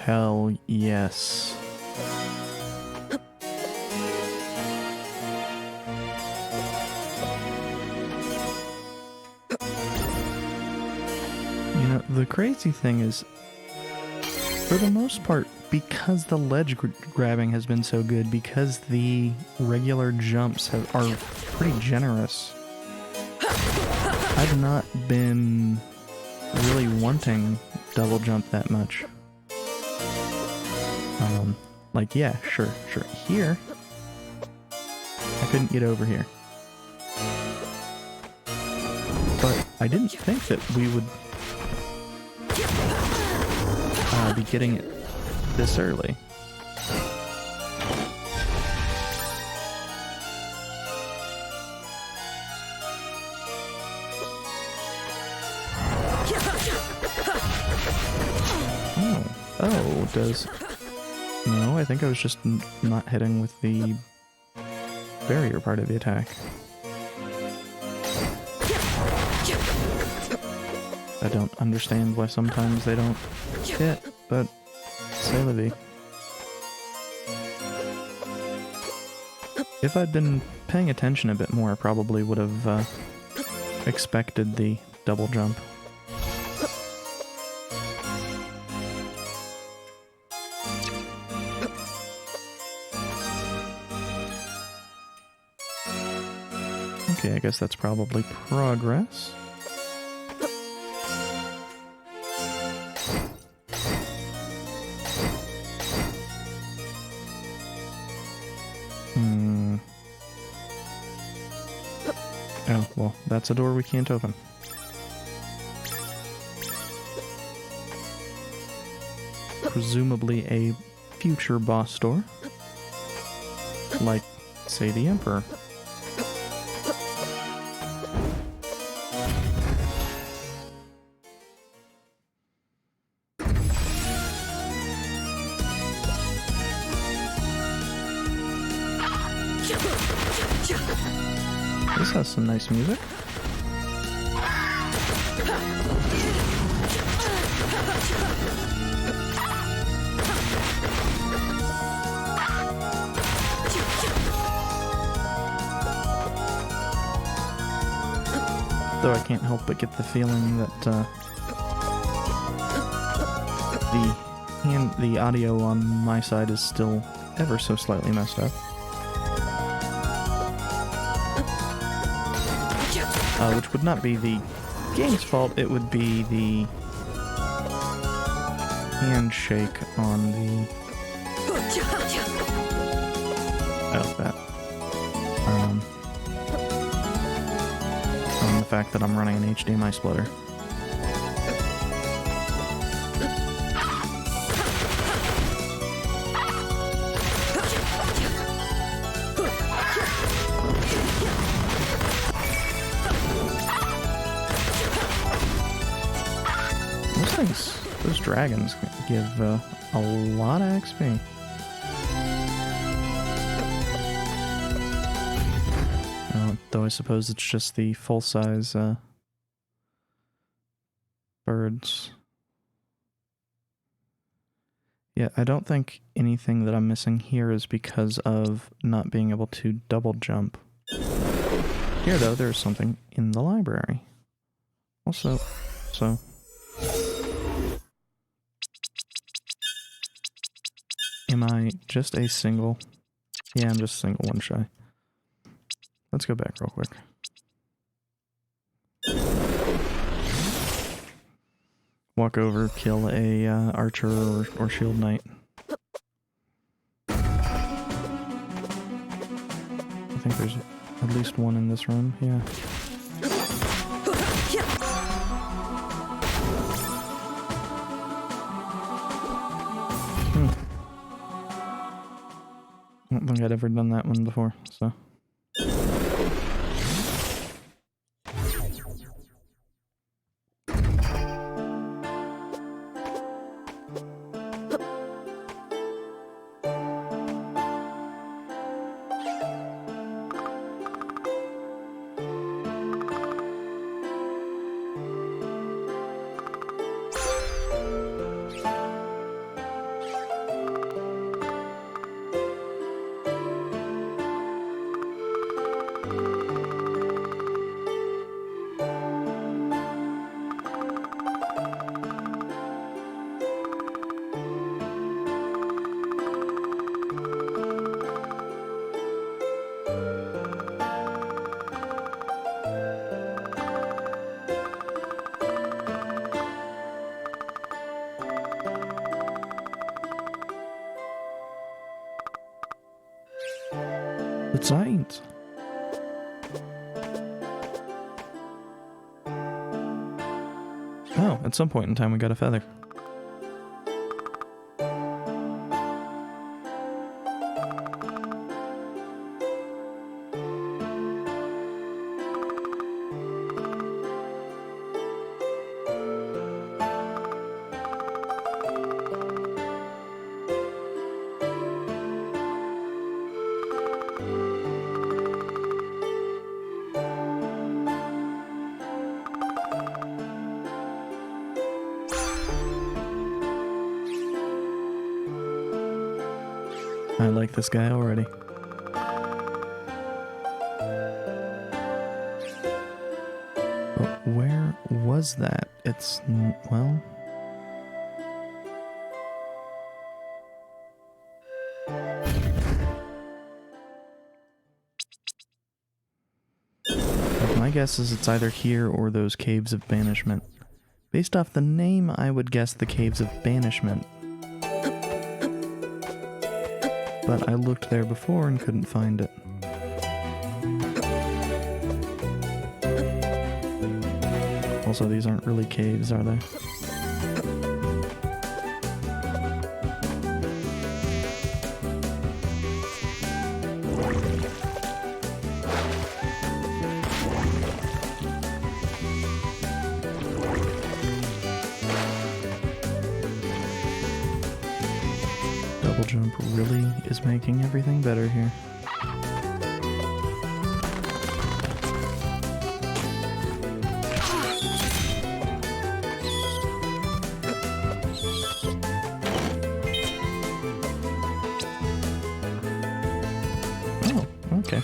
hell yes. You know, the crazy thing is, for the most part, because the ledge grabbing has been so good, because the regular jumps are pretty generous, I've not been really wanting double jump that much. Like, yeah, sure. Here, I couldn't get over here. But I didn't think that we would be getting it this early. Oh, does... No, I think I was just not hitting with the barrier part of the attack. I don't understand why sometimes they don't hit, but c'est la vie. If I'd been paying attention a bit more, I probably would have expected the double jump. Okay, I guess that's probably progress. Oh, well, that's a door we can't open. Presumably a future boss door. Like, say, the Emperor. This has some nice music. Though I can't help but get the feeling that the audio on my side is still ever so slightly messed up. Which would not be the game's fault, it would be the handshake on the... Oh, that. On the fact that I'm running an HDMI splitter. Those dragons give a lot of XP. Though I suppose it's just the full-size birds. Yeah, I don't think anything that I'm missing here is because of not being able to double jump. Here, though, there's something in the library. Also, so... Am I just a single? Yeah, I'm just a single one shy. Let's go back real quick. Walk over, kill a archer or shield knight. I think there's at least one in this room, yeah. I don't think I'd ever done that one before, so... It's science. Oh, at some point in time we got a feather. I like this guy already. But where was that? It's, well... My guess is it's either here or those Caves of Banishment. Based off the name, I would guess the Caves of Banishment. But I looked there before and couldn't find it. Also, these aren't really caves, are they? Double jump really is making everything better here. Oh, okay.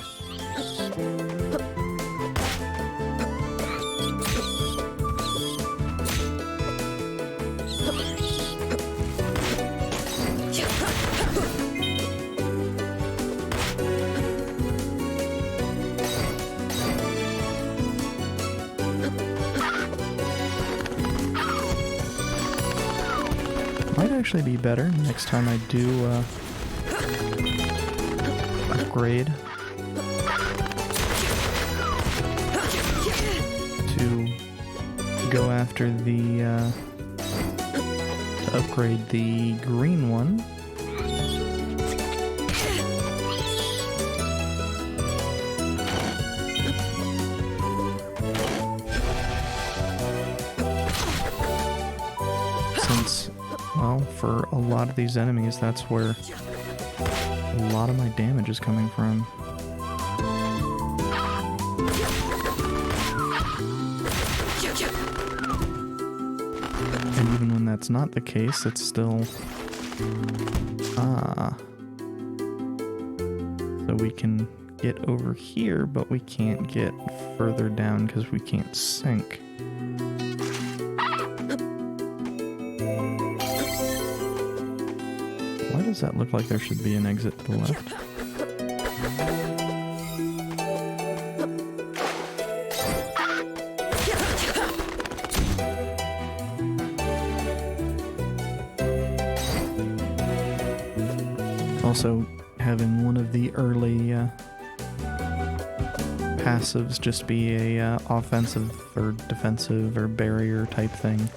Might actually be better next time I do upgrade to go after the to upgrade the green one. Since, well, for a lot of these enemies, that's where a lot of my damage is coming from. And even when that's not the case, it's still... So we can get over here, but we can't get further down because we can't sink. Why does that look like there should be an exit to the left? Also, having one of the early passives just be a offensive or defensive or barrier type thing.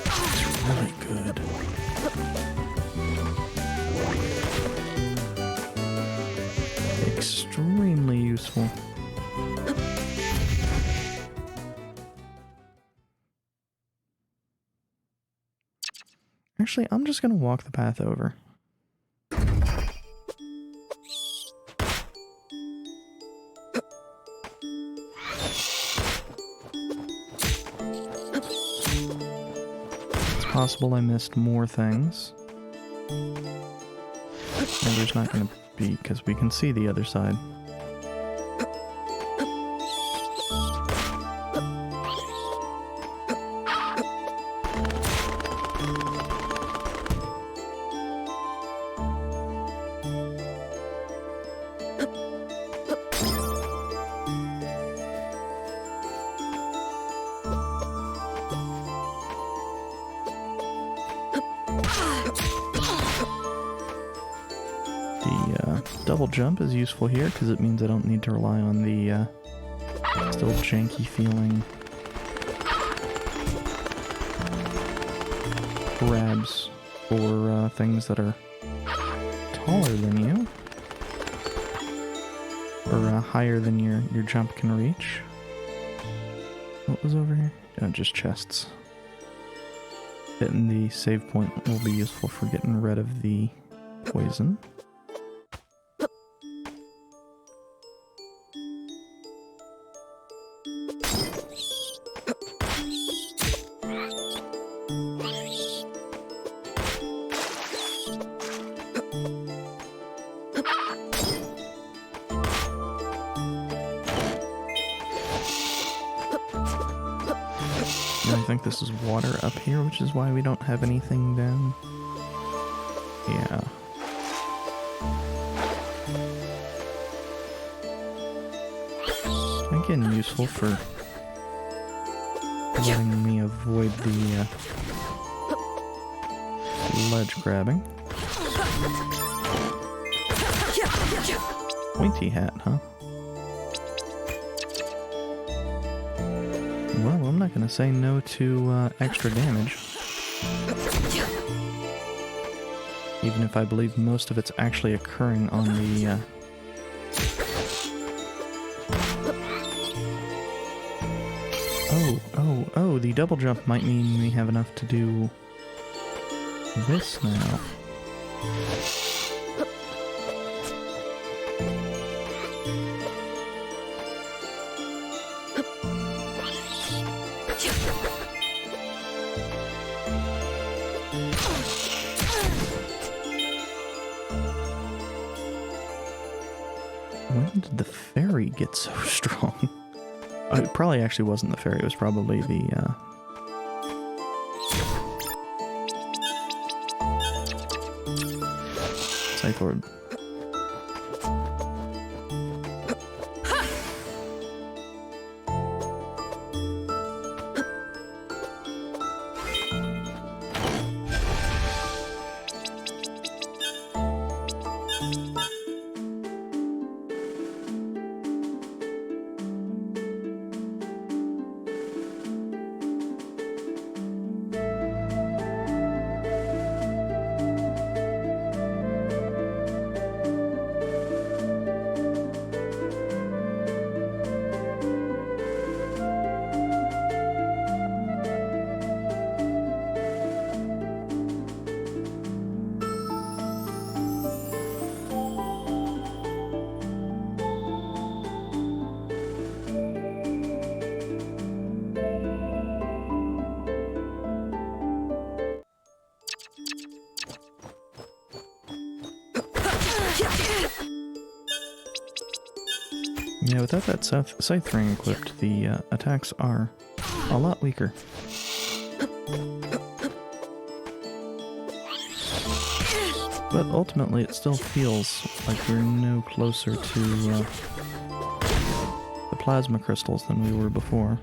It's really good. Extremely useful. Actually, I'm just gonna walk the path over. It's possible I missed more things. And there's not gonna be, because we can see the other side. double jump is useful here because it means I don't need to rely on the still janky feeling grabs for things that are taller than you or higher than your jump can reach. What was over here? Oh, just chests. Hitting the save point will be useful for getting rid of the poison. I think this is water up here, which is why we don't have anything down. Yeah. Again, useful for letting me avoid the ledge grabbing. Pointy hat, huh? Well, I'm not going to say no to extra damage. Even if I believe most of it's actually occurring on the... Oh, the double jump might mean we have enough to do this now. When did the fairy get so strong? It probably actually wasn't the fairy, it was probably the, Scythe Lord. Yeah, without that scythe ring equipped, the attacks are a lot weaker. But ultimately, it still feels like we're no closer to the plasma crystals than we were before.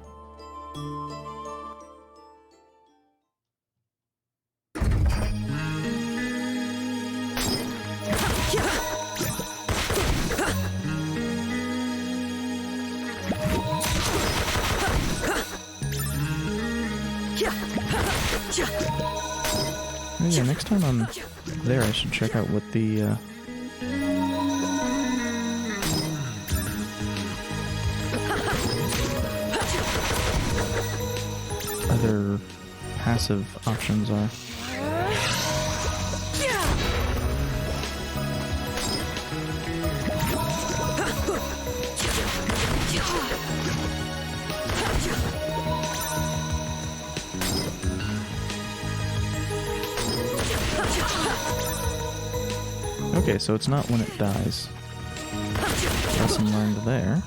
Oh yeah, next time I'm there I should check out what the other passive options are. Okay, so it's not when it dies. Lesson learned there.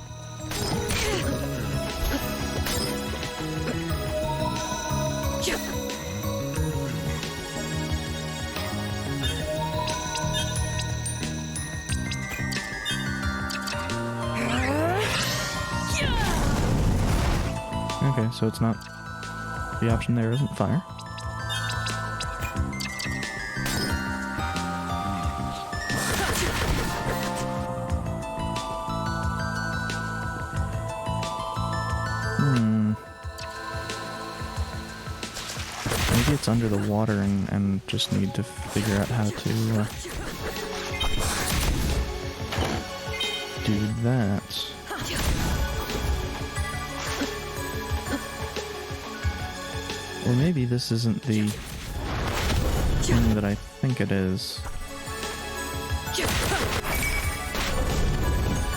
Okay, so it's not... The option there isn't fire. Maybe it's under the water and just need to figure out how to do that. Or maybe this isn't the thing that I think it is.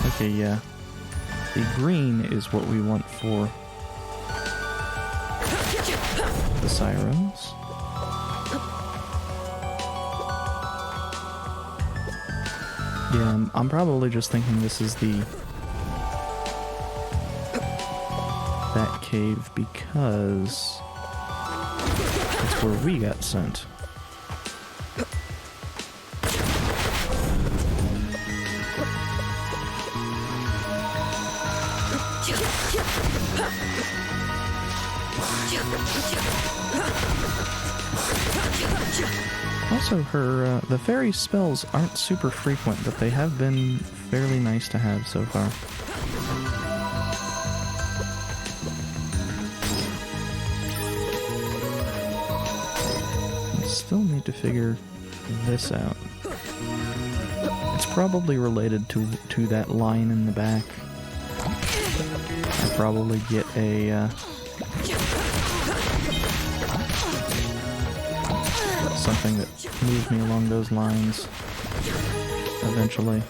Okay, yeah. The green is what we want for the sirens. Yeah, I'm probably just thinking this is that cave because it's where we got sent. Also, the fairy spells aren't super frequent, but they have been fairly nice to have so far. I still need to figure this out. It's probably related to that line in the back. I'll probably get a something that moves me along those lines eventually.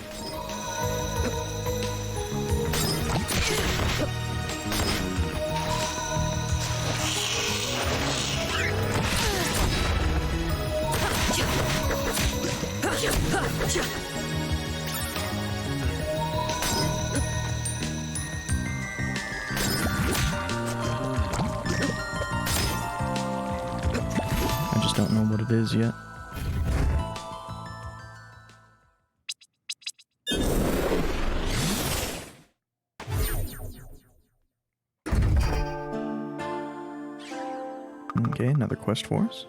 I just don't know what it is yet. Okay, another quest for us.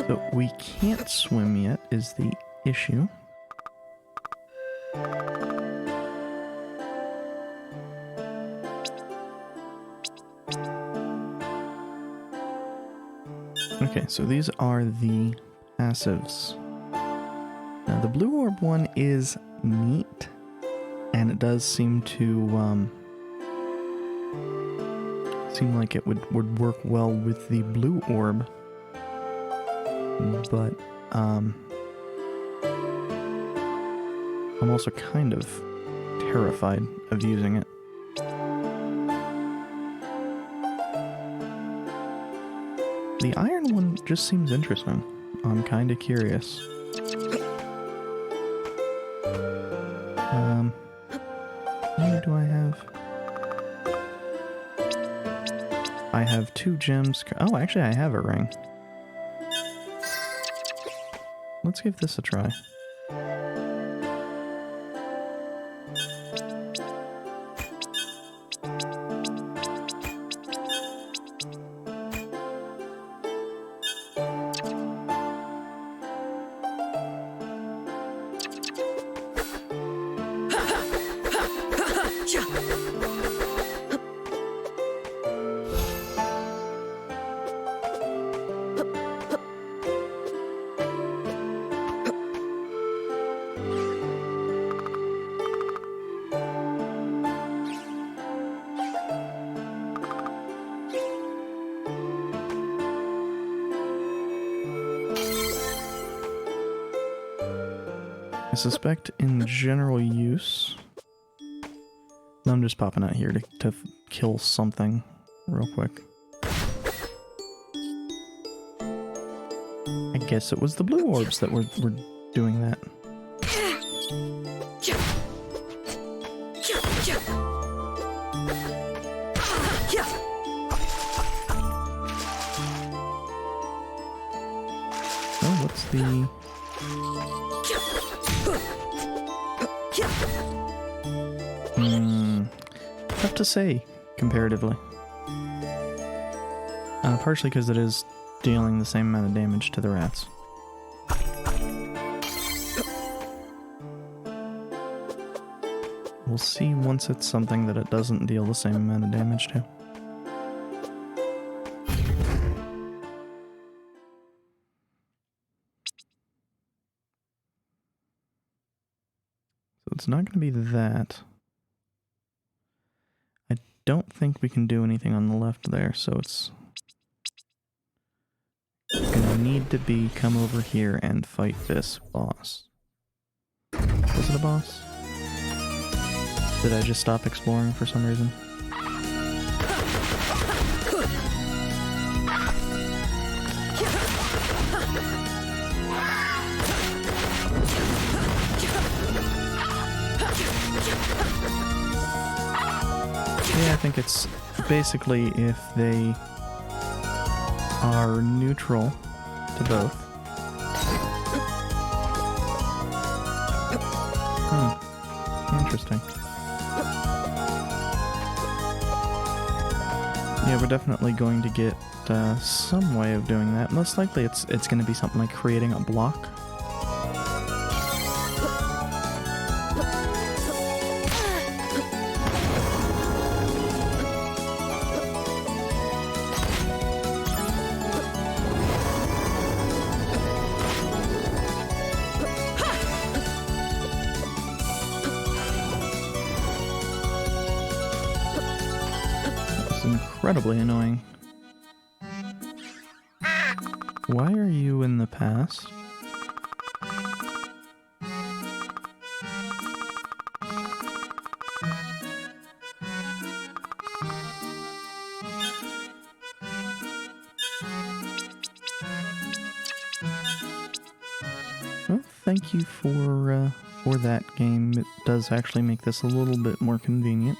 So we can't swim yet is the issue. Okay, so these are the passives. Now the blue orb one is neat, and it does seem to seem like it would work well with the blue orb. But, I'm also kind of terrified of using it. The iron one just seems interesting. I'm kind of curious. How many do I have? I have 2 gems. Oh, actually I have a ring. Let's give this a try. I suspect in general use... I'm just popping out here to kill something real quick. guess it was the blue orbs that were doing that. Oh, what's the... Tough to say, comparatively. Partially because it is dealing the same amount of damage to the rats. We'll see once it's something that it doesn't deal the same amount of damage to. So it's not going to be that. I don't think we can do anything on the left there, so it's gonna need to be come over here and fight this boss. Was it a boss? Did I just stop exploring for some reason? Yeah, I think it's basically if they are neutral to both. Interesting. Yeah, we're definitely going to get some way of doing that. Most likely it's going to be something like creating a block. Incredibly annoying. Why are you in the past? Well, thank you for that game. It does actually make this a little bit more convenient.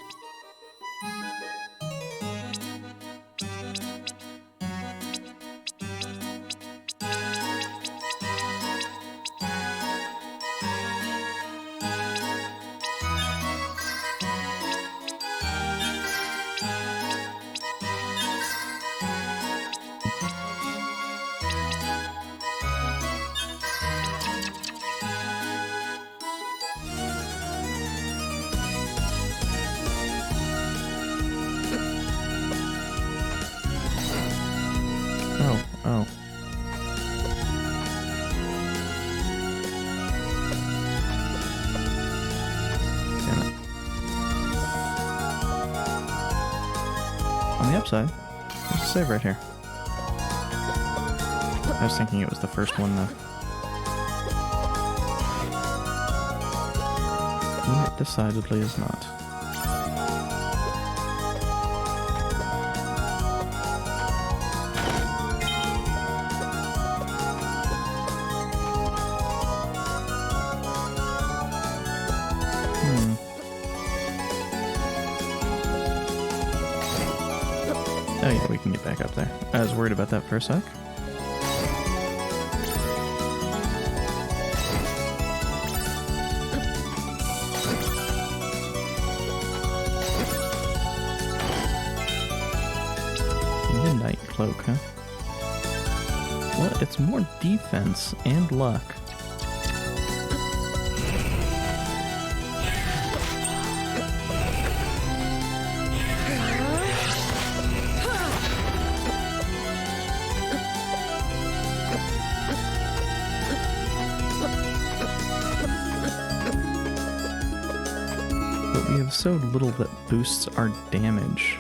Oh. Damn it. On the upside, there's a save right here. I was thinking it was the first one though. It decidedly is not. Oh yeah, we can get back up there. I was worried about that for a sec. Midnight Cloak, huh? Well, it's more defense and luck. But we have so little that boosts our damage.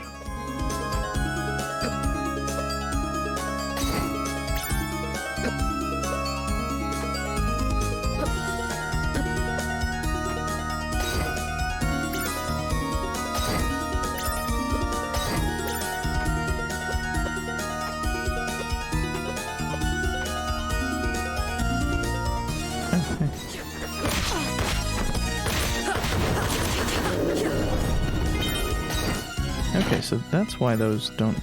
Okay, so that's why those don't,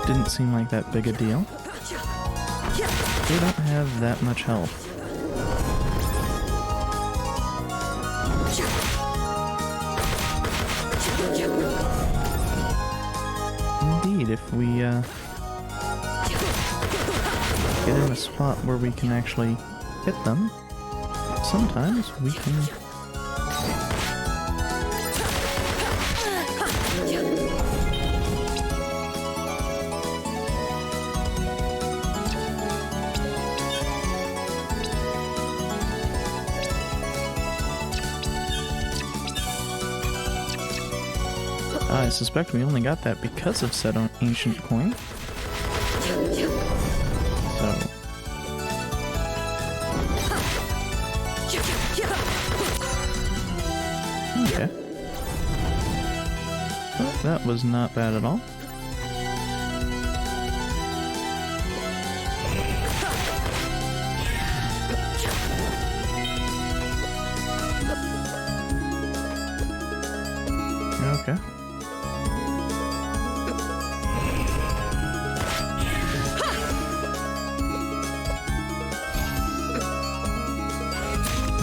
didn't seem like that big a deal. They don't have that much health. Indeed, if we get in a spot where we can actually hit them, sometimes we can... I suspect we only got that because of said ancient coin. So... okay. Well, that was not bad at all. Okay.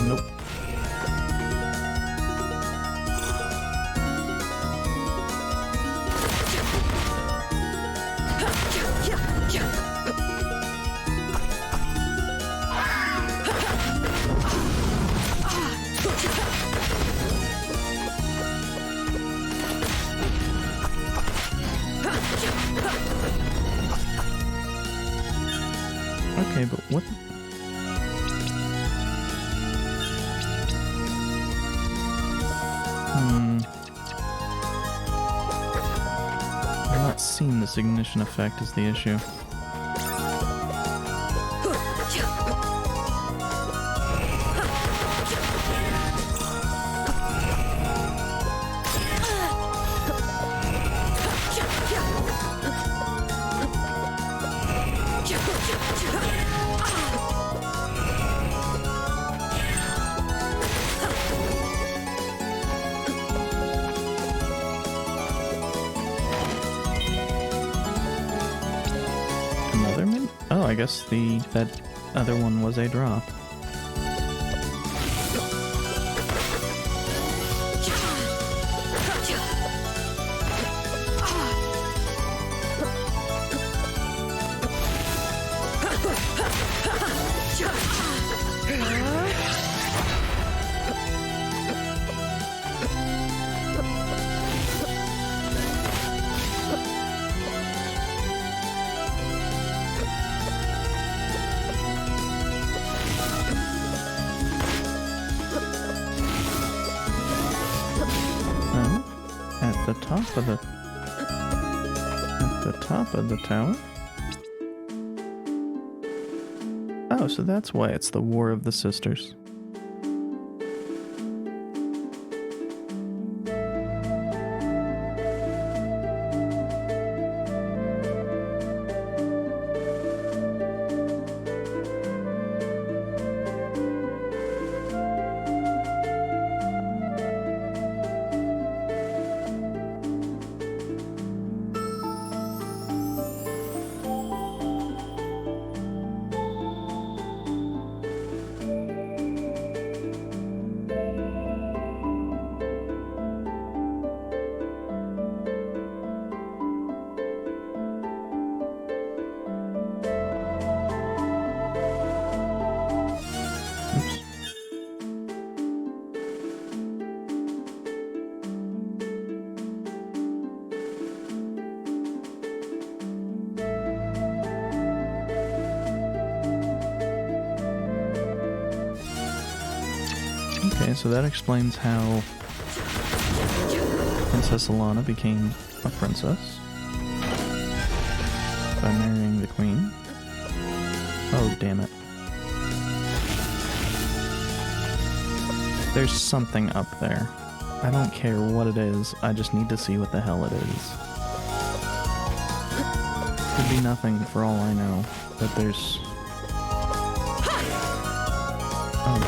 Nope. Okay, but what... I'm not seeing this ignition effect is the issue. Another min? Oh, I guess that other one was a drop. At the top of the tower. Oh, so that's why it's the War of the Sisters. Okay, so that explains how Princess Alana became a princess. By marrying the queen. Oh, damn it. There's something up there. I don't care what it is, I just need to see what the hell it is. Could be nothing for all I know, but there's... Oh,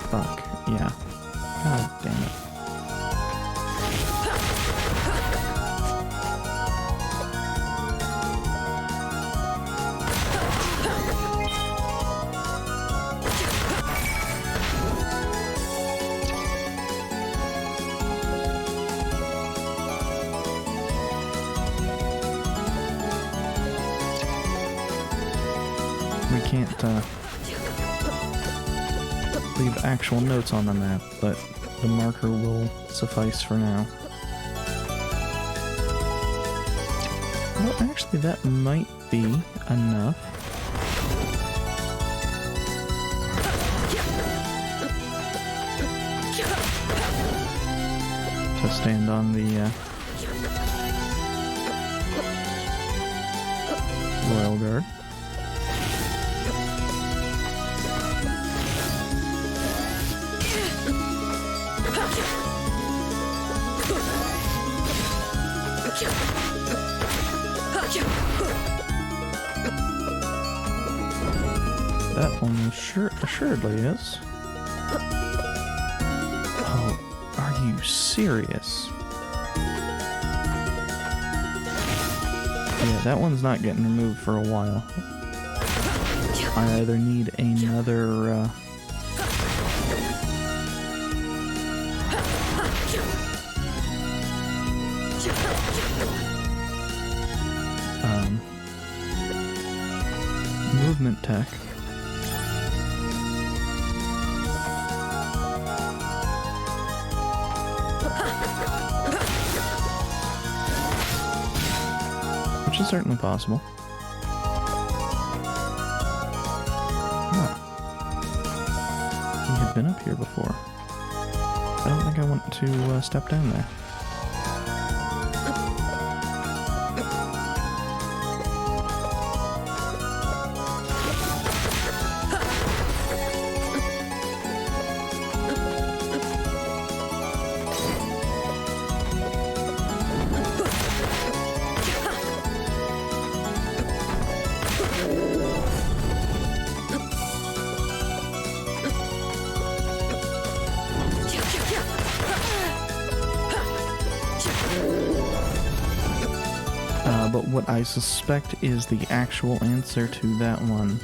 fuck. Yeah. God damn it. We can't leave actual notes on the map, but the marker will suffice for now. Well, actually, that might be enough. To stand on the Royal Guard. That one assuredly is. Oh, are you serious? Yeah, that one's not getting removed for a while. I either need another, movement tech. Which is certainly possible. Oh. We had been up here before. I don't think I want to step down there. But what I suspect is the actual answer to that one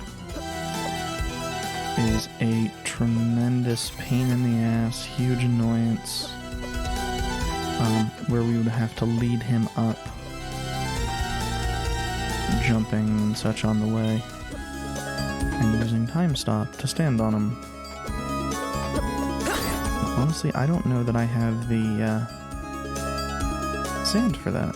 is a tremendous pain in the ass, huge annoyance, where we would have to lead him up, jumping and such on the way, and using time stop to stand on him. Honestly, I don't know that I have the sand for that.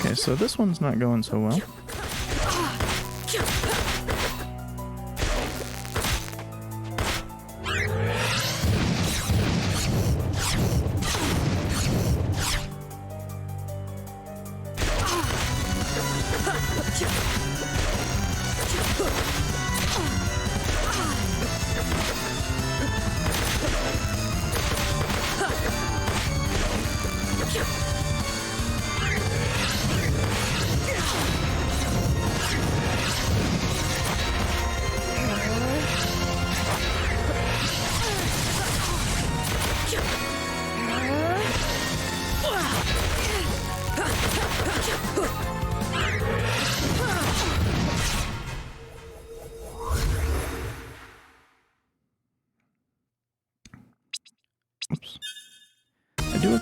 Okay, so this one's not going so well.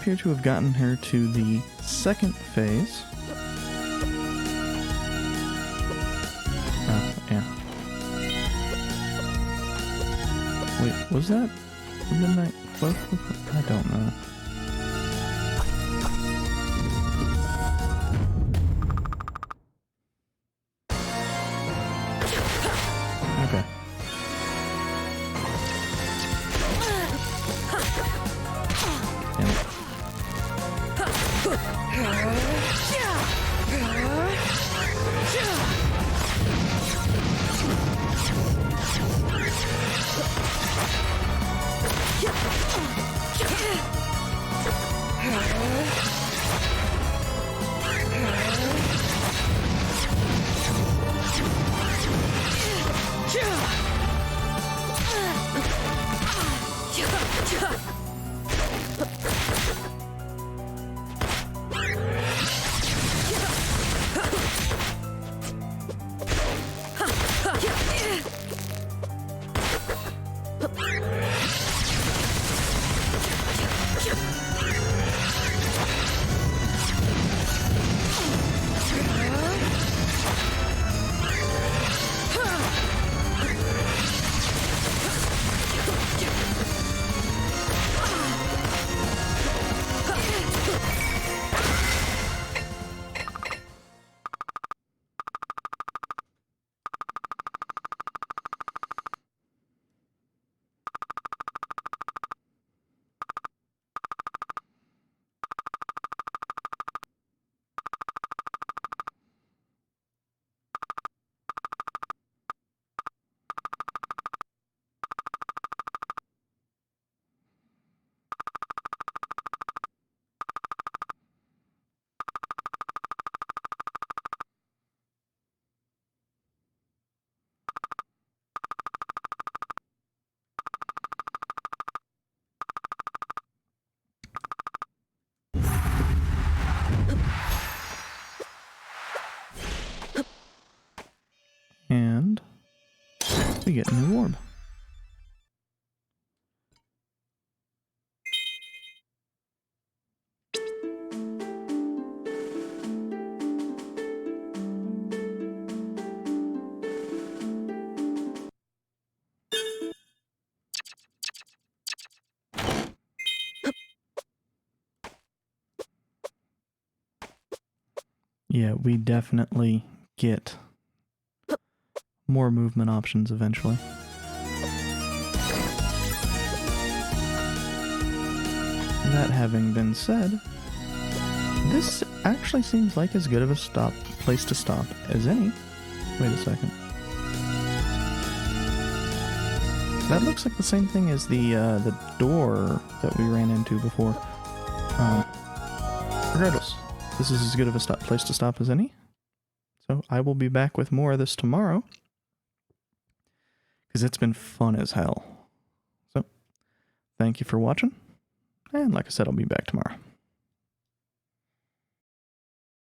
appear to have gotten her to the second phase. Oh, yeah. Wait, was that midnight? What? I don't know. Okay. Damn it. And we get a new orb. Yeah, we definitely get more movement options eventually. That having been said, this actually seems like as good of a place to stop as any. Wait a second. That looks like the same thing as the door that we ran into before. Regardless, this is as good of a place to stop as any. So I will be back with more of this tomorrow, because it's been fun as hell. So, thank you for watching, and like I said, I'll be back tomorrow.